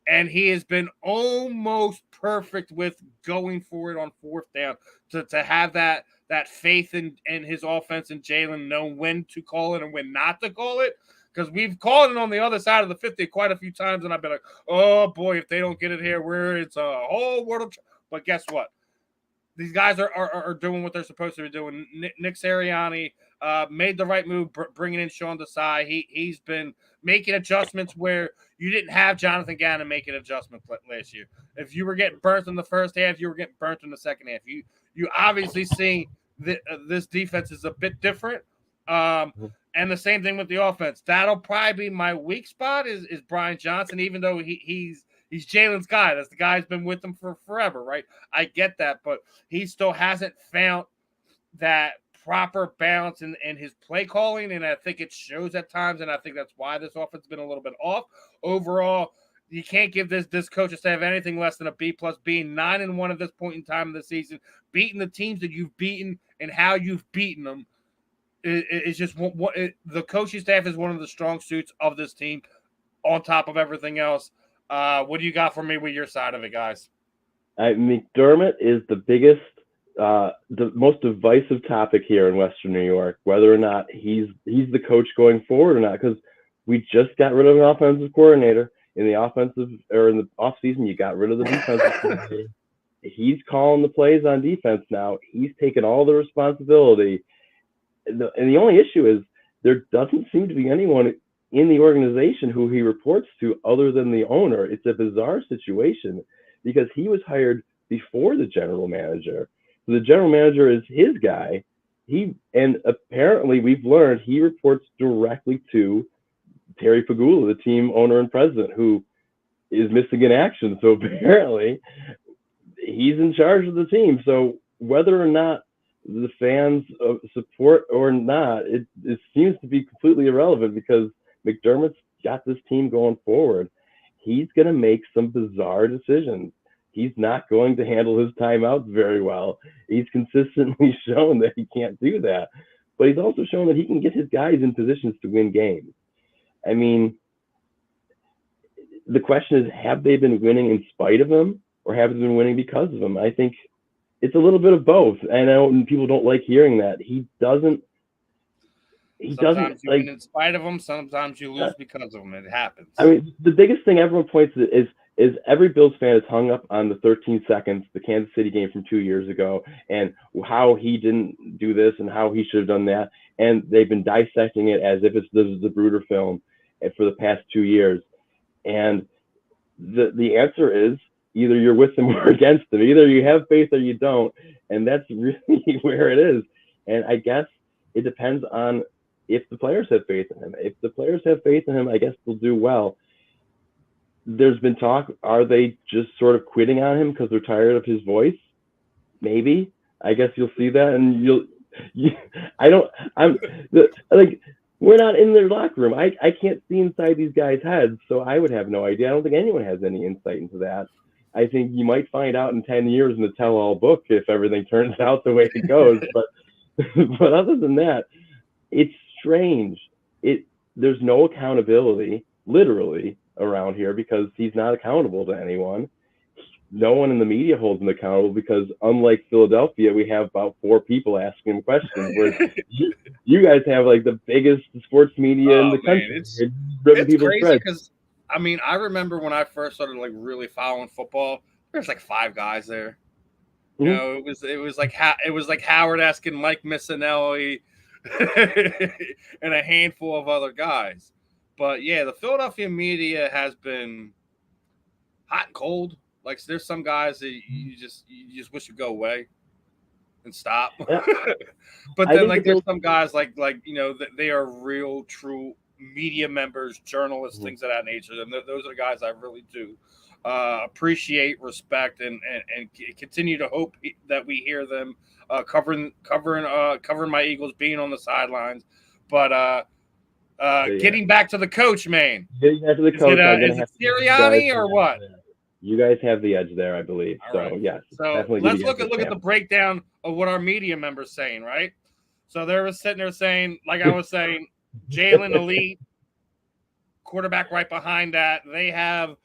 And he has been almost perfect with going for it on 4th down to have that faith in his offense and Jalen know when to call it and when not to call it. Because we've called it on the other side of the 50 quite a few times, and I've been like, oh, boy, if they don't get it here, it's a whole world of – but guess what? These guys are doing what they're supposed to be doing. Nick Sirianni made the right move, bringing in Sean Desai. He's been making adjustments where you didn't have Jonathan Gannon making adjustments last year. If you were getting burnt in the first half, you were getting burnt in the second half. You obviously see that this defense is a bit different. And the same thing with the offense. That'll probably be my weak spot is Brian Johnson, even though he's Jalen's guy. That's the guy who's been with him for forever, right? I get that, but he still hasn't found that proper balance in his play calling, and I think it shows at times, and I think that's why this offense has been a little bit off. Overall, you can't give this coach a staff anything less than a B+. Being 9-1 at this point in time of the season, beating the teams that you've beaten and how you've beaten them, is just the coaching staff is one of the strong suits of this team on top of everything else. What do you got for me with your side of it, guys? McDermott is the biggest, the most divisive topic here in Western New York, whether or not he's the coach going forward or not, because we just got rid of an offensive coordinator in the offseason. You got rid of the defensive coordinator. He's calling the plays on defense now. He's taking all the responsibility. And the only issue is there doesn't seem to be anyone in the organization who he reports to other than the owner. It's a bizarre situation because he was hired before the general manager. So the general manager is his guy. And apparently we've learned he reports directly to Terry Pagula, the team owner and president, who is missing in action. So apparently he's in charge of the team. So whether or not the fans support or not, it seems to be completely irrelevant because McDermott's got this team going forward. He's going to make some bizarre decisions. He's not going to handle his timeouts very well. He's consistently shown that he can't do that, but he's also shown that he can get his guys in positions to win games. I mean, the question is, have they been winning in spite of him or have they been winning because of him? I think it's a little bit of both. And I know people don't like hearing that. Sometimes you win in spite of him. Sometimes you lose because of him. It happens. I mean, the biggest thing everyone points to is every Bills fan is hung up on the 13 seconds, the Kansas City game from 2 years ago, and how he didn't do this and how he should have done that. And they've been dissecting it as if this is the Bruder film for the past 2 years. And the answer is either you're with them or against them. Either you have faith or you don't, and that's really where it is. And I guess it depends on if the players have faith in him. If the players have faith in him, I guess they'll do well. There's been talk, are they just sort of quitting on him because they're tired of his voice? Maybe. I guess you'll see that, and I don't. Like, we're not in their locker room. I can't see inside these guys' heads, so I would have no idea. I don't think anyone has any insight into that. I think you might find out in 10 years in the tell-all book if everything turns out the way it goes. But but other than that, it's strange. There's no accountability, literally, around here because he's not accountable to anyone. No one in the media holds him accountable because, unlike Philadelphia, we have about 4 people asking him questions. Where you guys have like the biggest sports media in the country. It's crazy because I mean, I remember when I first started like really following football. There's like 5 guys there. You know, it was like Howard asking Mike Missinelli and a handful of other guys. But yeah, the Philadelphia media has been hot and cold. Like, there's some guys that you just wish would go away and stop. Yeah. But then like there's some guys like you know that they are real true media members, journalists, things of that nature. And those are the guys I really do appreciate, respect, and continue to hope that we hear them covering my Eagles, being on the sidelines. But getting back to the coach, man. Getting back to the coach, is it Sirianni or what? You guys have the edge there, I believe. All right. Yes. So let's look at the breakdown of what our media members saying, right? So they were sitting there saying, like I was saying, Jalen elite, quarterback right behind that. They have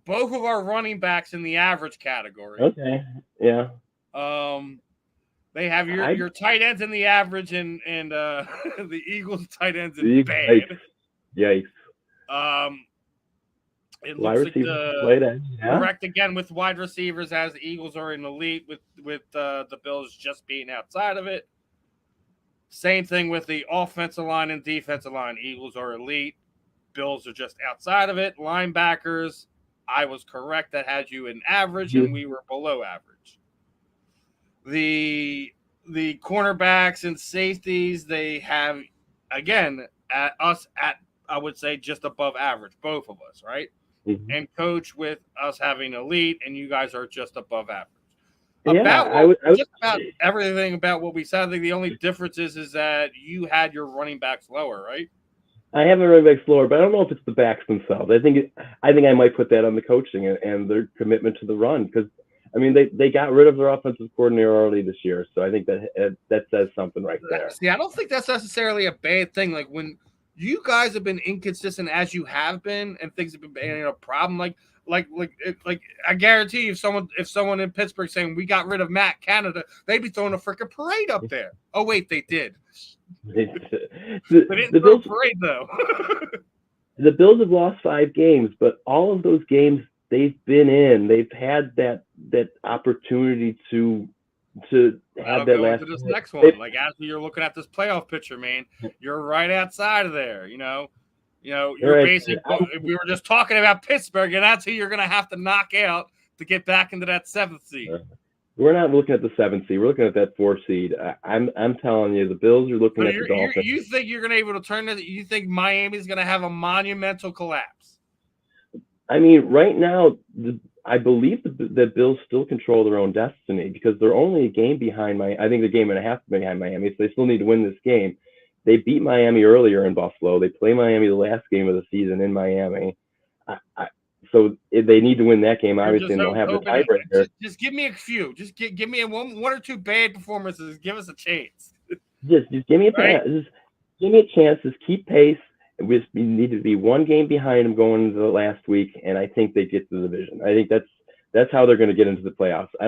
both of our running backs in the average category. Okay. Yeah. They have your tight ends in the average and the Eagles tight ends in bad. Yikes. It looks like the correct again with wide receivers, as the Eagles are in the lead with the Bills just being outside of it. Same thing with the offensive line and defensive line. Eagles are elite. Bills are just outside of it. Linebackers, I was correct. That had you in average, and we were below average. The cornerbacks and safeties, they have, again, at I would say just above average, both of us, right? Mm-hmm. And coach with us having elite, and you guys are just above average. About everything about what we said. I think the only difference is that you had your running backs lower, right? I have my running backs lower, but I don't know if it's the backs themselves. I think I might put that on the coaching and their commitment to the run, because I mean they got rid of their offensive coordinator early this year, so I think that says something right there. See, I don't think that's necessarily a bad thing. Like, when you guys have been inconsistent as you have been, and things have been a problem. Like I guarantee you, if someone in Pittsburgh saying we got rid of Matt Canada, they'd be throwing a freaking parade up there. Oh wait, they did. They didn't throw a parade though. The Bills have lost 5 games, but all of those games they've been in, they've had that opportunity to have that last. This next one, like as you're looking at this playoff picture, man, you're right outside of there. You know, you're right. Basically. We were just talking about Pittsburgh, and that's who you're going to have to knock out to get back into that 7th seed. We're not looking at the 7th seed. We're looking at that 4th seed. I'm telling you, the Bills are looking at the Dolphins. You think you're going to be able to turn it? You think Miami's going to have a monumental collapse? I mean, right now, I believe the Bills still control their own destiny, because they're only a game behind I think they're a game and a half behind Miami, so they still need to win this game. They beat Miami earlier in Buffalo. They play Miami the last game of the season in Miami. So they need to win that game, obviously, and they'll have the tiebreaker. Just give me a few. Just give me one or two bad performances. Give us a chance. Just give me a chance. Just give me a chance. Just keep pace. We need to be one game behind them going into the last week, and I think they get to the division. I think that's how they're going to get into the playoffs. I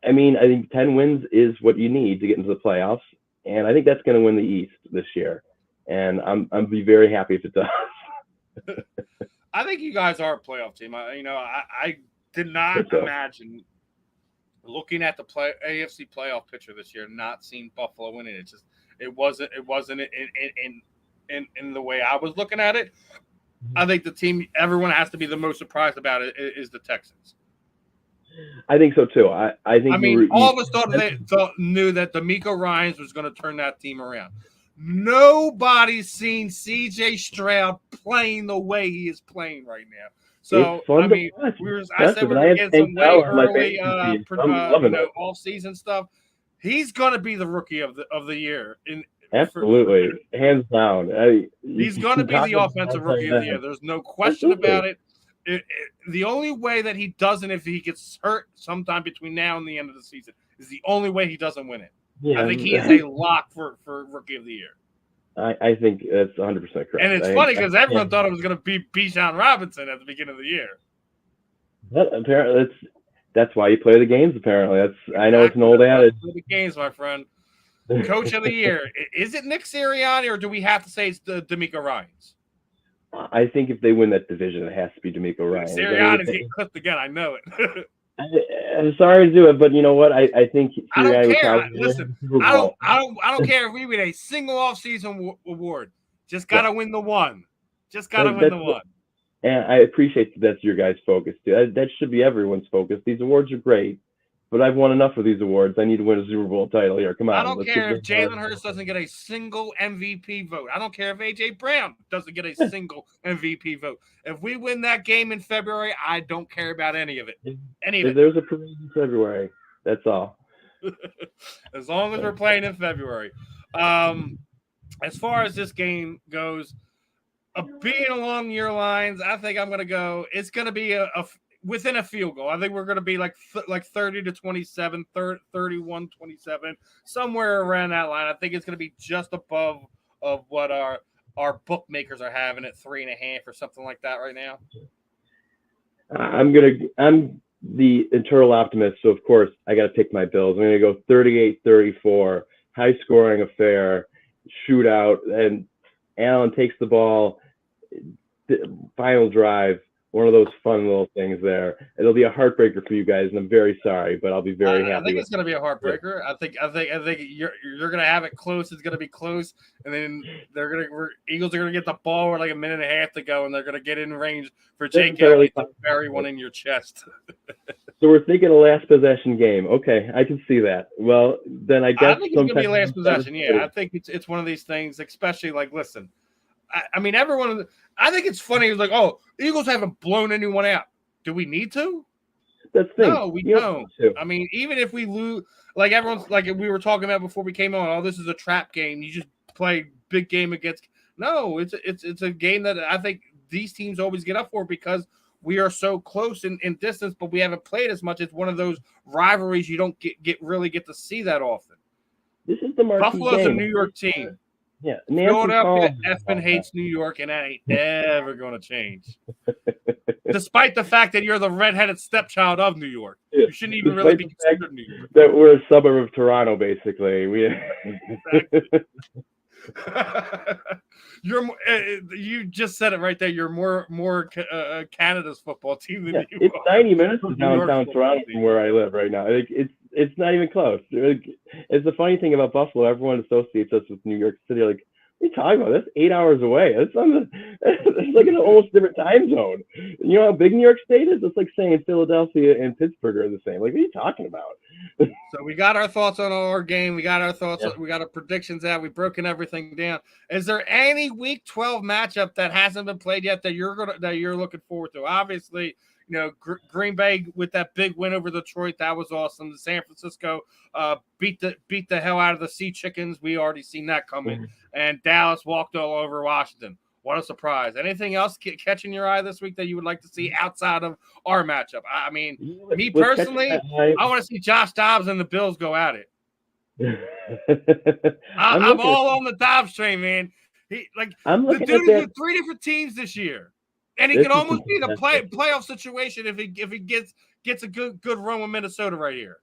think 10 wins is what you need to get into the playoffs, and I think that's going to win the East this year. And I'm be very happy if it does. I think you guys are a playoff team. I did not imagine looking at the AFC playoff picture this year, not seeing Buffalo winning. It wasn't in the way I was looking at it. I think the team everyone has to be the most surprised about it is the Texans. I think so too. I think all of us knew that DeMeco Ryans was going to turn that team around. Nobody's seen C.J. Stroud playing the way he is playing right now. So I said we're going to get some way early, off-season stuff. He's going to be the rookie of the year. Absolutely, hands down. He's going to be the offensive rookie of the year. There's no question about it. The only way that he doesn't, if he gets hurt sometime between now and the end of the season, is the only way he doesn't win it. Yeah. I think he is a lock for rookie of the year. I think that's 100% correct. And it's funny because everyone thought it was going to be Bijan Robinson at the beginning of the year. But apparently, that's why you play the games. Apparently, I know it's an old adage. Play the games, my friend. Coach of the year, is it Nick Sirianni or do we have to say it's DeMeco Ryans? I think if they win that division, it has to be DeMeco Ryans. Sirianni's getting clipped again. I know it. I'm sorry to do it, but you know what? I think I don't care. Listen, I don't care if we win a single off-season award. Just gotta win the one. Just gotta win the one. And I appreciate that's your guys' focus too. That should be everyone's focus. These awards are great, but I've won enough of these awards. I need to win a Super Bowl title here. Come on. I don't care if Jalen Hurts doesn't get a single MVP vote. I don't care if A.J. Brown doesn't get a single MVP vote. If we win that game in February, I don't care about any of it. There's a parade in February. That's all. As long as we're playing in February. As far as this game goes, being along your lines, I think I'm going to go. It's going to be within a field goal. I think we're going to be like 30-27, 31-27, somewhere around that line. I think it's going to be just above of what our bookmakers are having at 3.5 or something like that right now. I'm the eternal optimist, so of course I got to pick my Bills. I'm going to go 38-34, high scoring affair, shootout, and Allen takes the ball, final drive. One of those fun little things there. It'll be a heartbreaker for you guys, and I'm very sorry, but I'll be very happy. I think it's going to be a heartbreaker. I think you're going to have it close. It's going to be close, and then Eagles are going to get the ball with like a minute and a half to go, and they're going to get in range for Jake Elliott to bury one in your chest. So we're thinking a last possession game. Okay, I can see that. Well, then I guess I think it's going to be a last possession. Yeah, I think it's one of these things, especially like listen. I mean, everyone. I think it's funny. It's like, oh, Eagles haven't blown anyone out. Do we need to? That's the thing. No, we don't. I mean, even if we lose, like everyone's like we were talking about before we came on. Oh, this is a trap game. You just play big game against. No, it's a game that I think these teams always get up for because we are so close in distance, but we haven't played as much. It's one of those rivalries you don't really get to see that often. This is the marquee Buffalo's game. A New York team. Yeah, Philadelphia effing hates New York, and that ain't ever going to change. Despite the fact that you're the redheaded stepchild of New York, you shouldn't even really be considered New York. That we're a suburb of Toronto, basically. You just said it right there. You're more Canada's football team than you it's are. 90 minutes from downtown Toronto from where I live right now. It's not even close. It's the funny thing about Buffalo. Everyone associates us with New York City. Like, what are you talking about? That's 8 hours away. It's like an almost different time zone. You know how big New York State is? It's like saying Philadelphia and Pittsburgh are the same. Like, what are you talking about? So we got our thoughts on our game. We got our thoughts. We got our predictions out. We've broken everything down. Is there any Week 12 matchup that hasn't been played yet that you're looking forward to? Obviously, you know, Green Bay with that big win over Detroit, that was awesome. The San Francisco beat the hell out of the Sea Chickens. We already seen that coming. Mm-hmm. And Dallas walked all over Washington. What a surprise. Anything else catching your eye this week that you would like to see outside of our matchup? I mean, me personally, I want to see Josh Dobbs and the Bills go at it. I'm all on the Dobbs train, man. The dude is with 3 different teams this year. And he can almost be in a playoff situation if he gets a good run with Minnesota right here.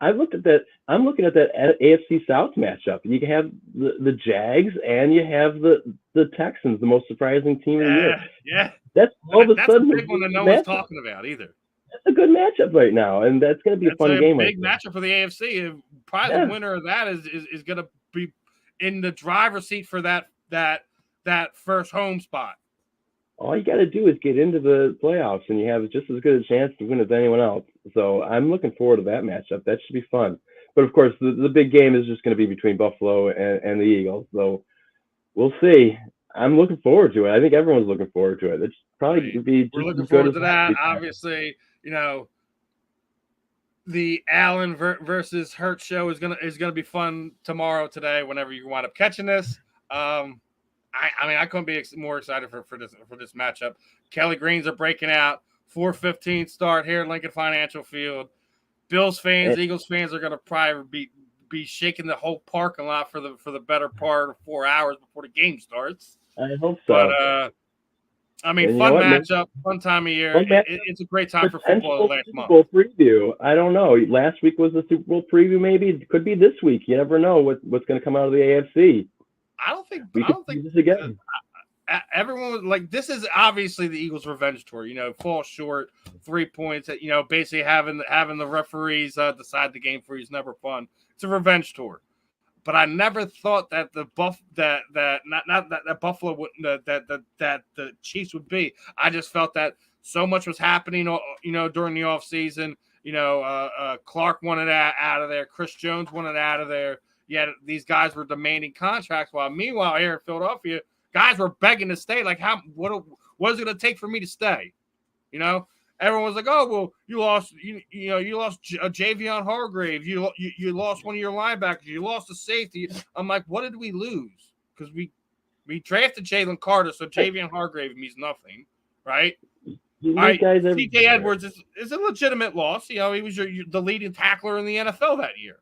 I'm looking at that AFC South matchup. You have the Jags and you have the Texans, the most surprising team of the year. Yeah, that's all of a sudden a big one that no one's talking about either. That's a good matchup right now, and that's going to be a fun game. Big matchup for the AFC. Probably the winner of that is going to be in the driver's seat for that first home spot. all you got to do is get into the playoffs, and you have just as good a chance to win as anyone else. So I'm looking forward to that matchup. That should be fun. But of course, the big game is just going to be between Buffalo and the Eagles. So we'll see. I'm looking forward to it. I think everyone's looking forward to it. It's probably going to be We're just looking as good forward as to that. Obviously, the Allen versus Hurt show is gonna be fun tomorrow, today, whenever you wind up catching this. I mean, I couldn't be more excited for this matchup. Kelly Greens are breaking out. 4:15 start here at Lincoln Financial Field. Bills fans, Eagles fans are gonna probably be shaking the whole parking lot for the better part of 4 hours before the game starts. I hope so. But I mean, fun matchup, fun time of year. It's a great time for football last month. Super Bowl preview. I don't know. Last week was the Super Bowl preview. Maybe it could be this week. You never know what's going to come out of the AFC. I don't think this again. Everyone was like, this is obviously the Eagles' revenge tour. Fall short, 3 points. Basically having the referees decide the game for you is never fun. It's a revenge tour. But I never thought that Buffalo wouldn't that the Chiefs would be. I just felt that so much was happening, during the offseason. Clark wanted out of there. Chris Jones wanted out of there. Yet these guys were demanding contracts. While meanwhile here in Philadelphia, guys were begging to stay. Like, what is it going to take for me to stay? Everyone was like, "Oh, well, you lost Javion Hargrave. You lost one of your linebackers. You lost a safety." I'm like, "What did we lose?" Because we drafted Jalen Carter, so Javion Hargrave means nothing, right? All right, C.J. Edwards is a legitimate loss. He was the leading tackler in the NFL that year.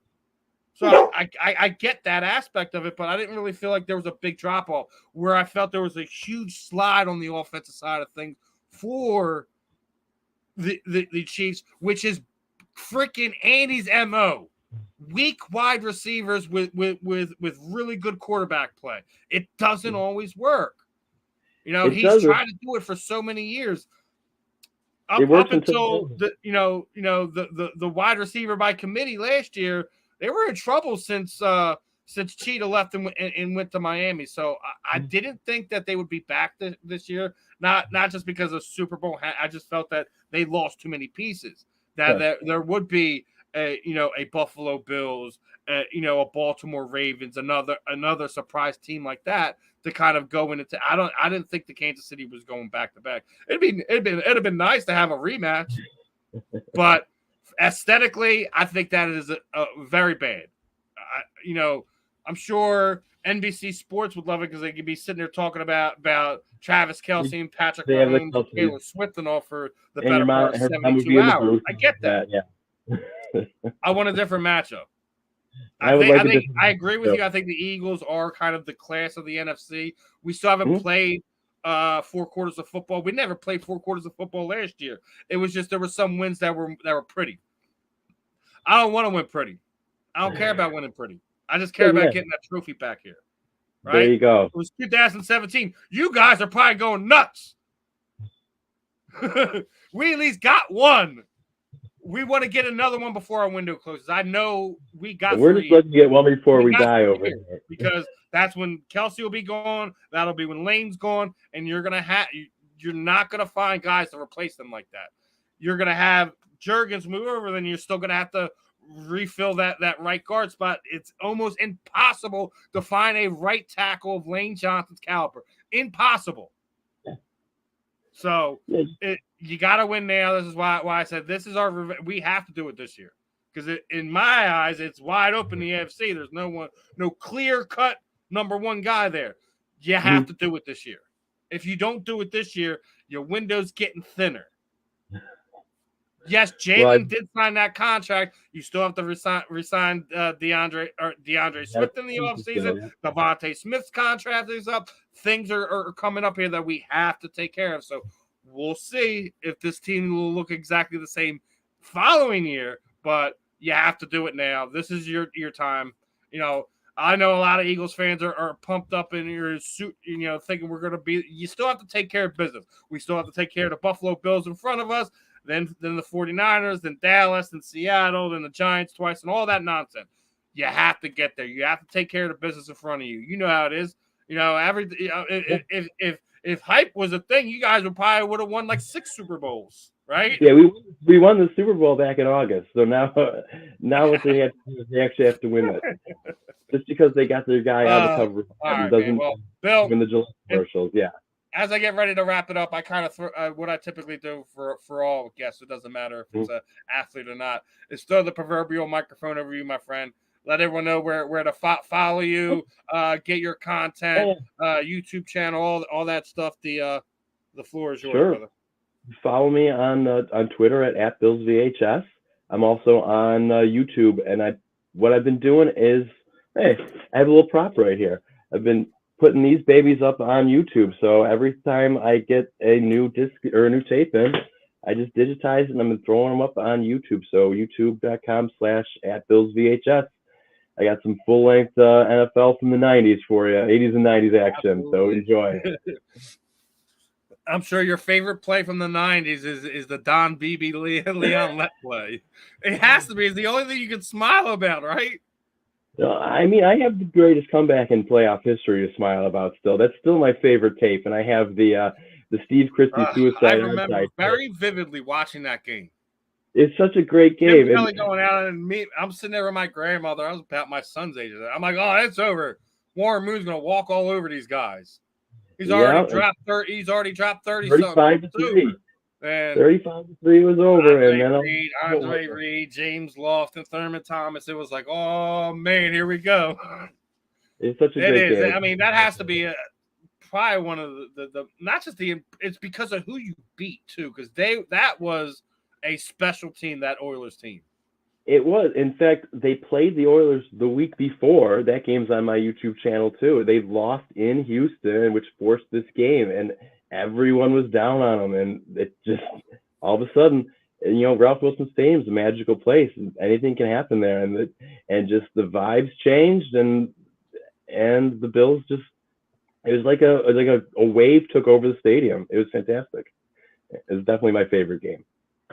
So I get that aspect of it, but I didn't really feel like there was a big drop off where I felt there was a huge slide on the offensive side of things for the Chiefs, which is freaking Andy's MO. Weak wide receivers with really good quarterback play. It doesn't always work. He's tried to do it for so many years. Up until the wide receiver by committee last year, they were in trouble since Cheetah left and went to Miami. So I didn't think that they would be back this year. Not just because of Super Bowl. I just felt that they lost too many pieces. That there would be a Buffalo Bills, a Baltimore Ravens, another surprise team like that to kind of go into. I didn't think the Kansas City was going back to back. It'd have been nice to have a rematch, but aesthetically, I think that is a very bad. I'm sure NBC Sports would love it because they could be sitting there talking about Travis Kelce and Patrick Mahomes and Taylor Swift and all for the better part of 72 hours. I get that. Yeah. I want a different matchup. I agree with you. I think the Eagles are kind of the class of the NFC. We still haven't played 4 quarters of football. We never played 4 quarters of football last year. It was just there were some wins that were pretty. I don't want to win pretty. I don't care about winning pretty. I just care about getting that trophy back here. Right? There you go. It was 2017. You guys are probably going nuts. We at least got one. We want to get another one before our window closes. I know we got. We're just looking to get one before we die over here, because that's when Kelce will be gone. That'll be when Lane's gone, and you're not gonna find guys to replace them like that. You're gonna have Jurgens move over, then you're still gonna have to refill that right guard spot. It's almost impossible to find a right tackle of Lane Johnson's caliber. Impossible. So you got to win now. This is why I said this is our. We have to do it this year because in my eyes, it's wide open. The AFC. There's no clear cut number one guy there. You have to do it this year. If you don't do it this year, your window's getting thinner. Yes, Jalen did sign that contract. You still have to resign DeAndre Swift in the offseason. Devontae Smith's contract is up. Things are coming up here that we have to take care of. So we'll see if this team will look exactly the same following year. But you have to do it now. This is your time. I know a lot of Eagles fans are pumped up in your suit, thinking we're going to be. You still have to take care of business. We still have to take care of the Buffalo Bills in front of us. Then the 49ers, then Dallas, then Seattle, then the Giants twice, and all that nonsense. You have to get there. You have to take care of the business in front of you. You know how it is. If if hype was a thing, you guys would probably would have won like 6 Super Bowls, right? Yeah, we won the Super Bowl back in August. So now what they have to do is they actually have to win it. Just because they got their guy on the cover all right, doesn't well, Bill, win the July commercials. Yeah. As I get ready to wrap it up, I kind of what I typically do for all guests. It doesn't matter if it's an athlete or not. Is throw the proverbial microphone over you, my friend. Let everyone know where to follow you, get your content, YouTube channel, all that stuff. The floor is yours, brother. Follow me on Twitter at BillsVHS. I'm also on YouTube, and what I've been doing is, hey, I have a little prop right here. I've been putting these babies up on YouTube, so every time I get a new disc or a new tape in, I just digitize it and I'm throwing them up on YouTube. So youtube.com/@BillsVHS. I got some full-length NFL from the 90s for you, 80s and 90s action. Absolutely. So enjoy. I'm sure your favorite play from the 90s is the Don Beebe Leon Lett play. It has to be. It's the only thing you can smile about, right? I mean, I have the greatest comeback in playoff history to smile about still. That's still my favorite tape. And I have the Steve Christie suicide. I remember very vividly watching that game. It's such a great game. Jim Kelly going out and I'm sitting there with my grandmother. I was about my son's age. I'm like, oh, it's over. Warren Moon's going to walk all over these guys. He's already dropped 30. He's already dropped 30 35 to 3. And 35 to 3 was over. Andre Reed, James Loft, and Thurman Thomas. It was like, oh man, here we go. It's such a great game. I mean, that has to be probably one of the not just it's because of who you beat too, because that was a special team, that Oilers team. It was. In fact, they played the Oilers the week before. That game's on my YouTube channel too. They lost in Houston, which forced this game, and everyone was down on them. And it just all of a sudden, Ralph Wilson Stadium's a magical place, and anything can happen there. And just the vibes changed, and the Bills just it was like a wave took over the stadium. It was fantastic. It was definitely my favorite game.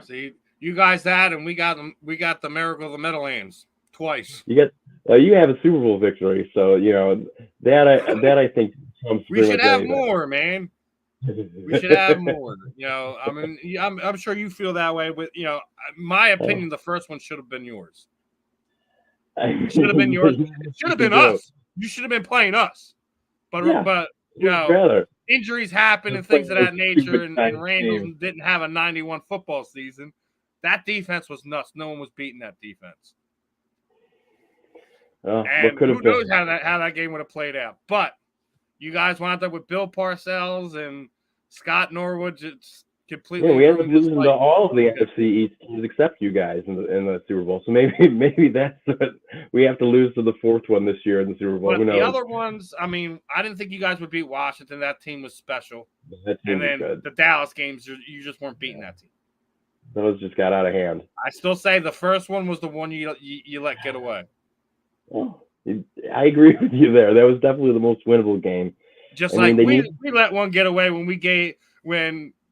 See. You guys that, and we got them. We got the miracle of the Meadowlands twice. You have a Super Bowl victory, so that I think we should have more, man. We should have more. I mean, I'm sure you feel that way. With my opinion, the first one should have been yours. It should have been yours. It should have been us. You should have been playing us. But injuries happen and things of that nature, and Randall didn't have a 91 football season. That defense was nuts. No one was beating that defense. And who knows how that game would have played out. But you guys wound up with Bill Parcells and Scott Norwood just completely. Yeah, we ended up losing to all of the NFC East teams except you guys in the Super Bowl. So maybe that's what we have to lose to the fourth one this year in the Super Bowl. But the other ones, I mean, I didn't think you guys would beat Washington. That team was special. And then the Dallas games, you just weren't beating that team. Those just got out of hand. I still say the first one was the one you let get away. Oh, I agree with you there. That was definitely the most winnable game. We let one get away when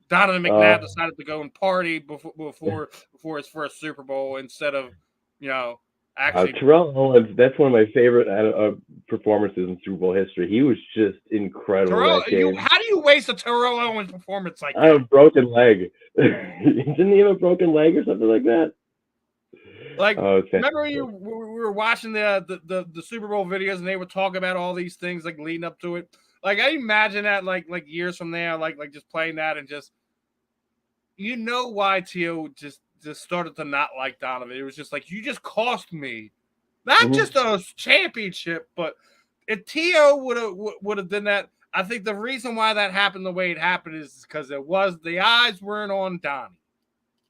Donovan McNabb decided to go and party before his first Super Bowl instead of actually. Terrell Owens, that's one of my favorite performances in Super Bowl history. He was just incredible. How do you waste a Terrell Owens performance like that? I have a broken leg. Didn't he have a broken leg or something like that? Remember we were watching the Super Bowl videos and they would talk about all these things like leading up to it. Like I imagine that like years from there, like just playing that and just why T.O. just started to not like Donovan. It was just like, you just cost me not just a championship, but if T.O. would have done that. I think the reason why that happened the way it happened is because the eyes weren't on Donnie.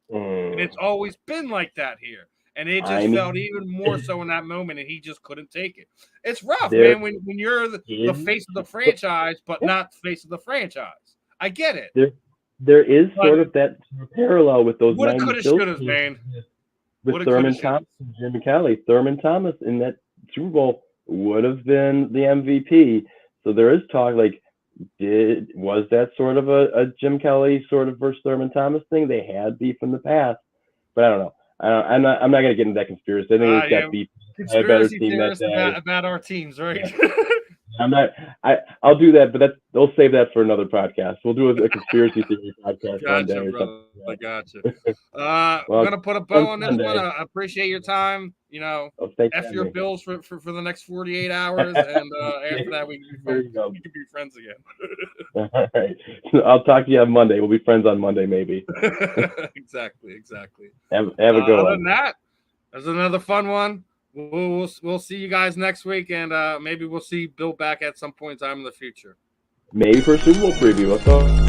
And it's always been like that here. And it just felt even more so in that moment, and he just couldn't take it. It's rough, man, when you're the face of the franchise, but not the face of the franchise. I get it. There is sort of that parallel with those 90s Bills man. With Thurman Thomas and Jim Kelly. Thurman Thomas in that Super Bowl would have been the MVP. So there is talk was that sort of a Jim Kelly sort of versus Thurman Thomas thing? They had beef in the past, but I don't know. I'm not going to get into that conspiracy. I think it's got beef. Conspiracy theorists about our teams, right? I'm not. I'll do that, but they'll save that for another podcast. We'll do a conspiracy theory podcast one day Gotcha, or brother. something. I gotcha. Well, I'm gonna put a bow on this one. Sunday. I appreciate your time. Thanks for F having your me. bills for the next 48 hours, and after that we can be There friends. you go. We can be friends again. All right. I'll talk to you on Monday. We'll be friends on Monday, maybe. Exactly. Have a good Other one. than that, there's another fun one. We'll see you guys next week, and maybe we'll see Bill back at some point in time in the future. Maybe for a Super Bowl preview. Let's go.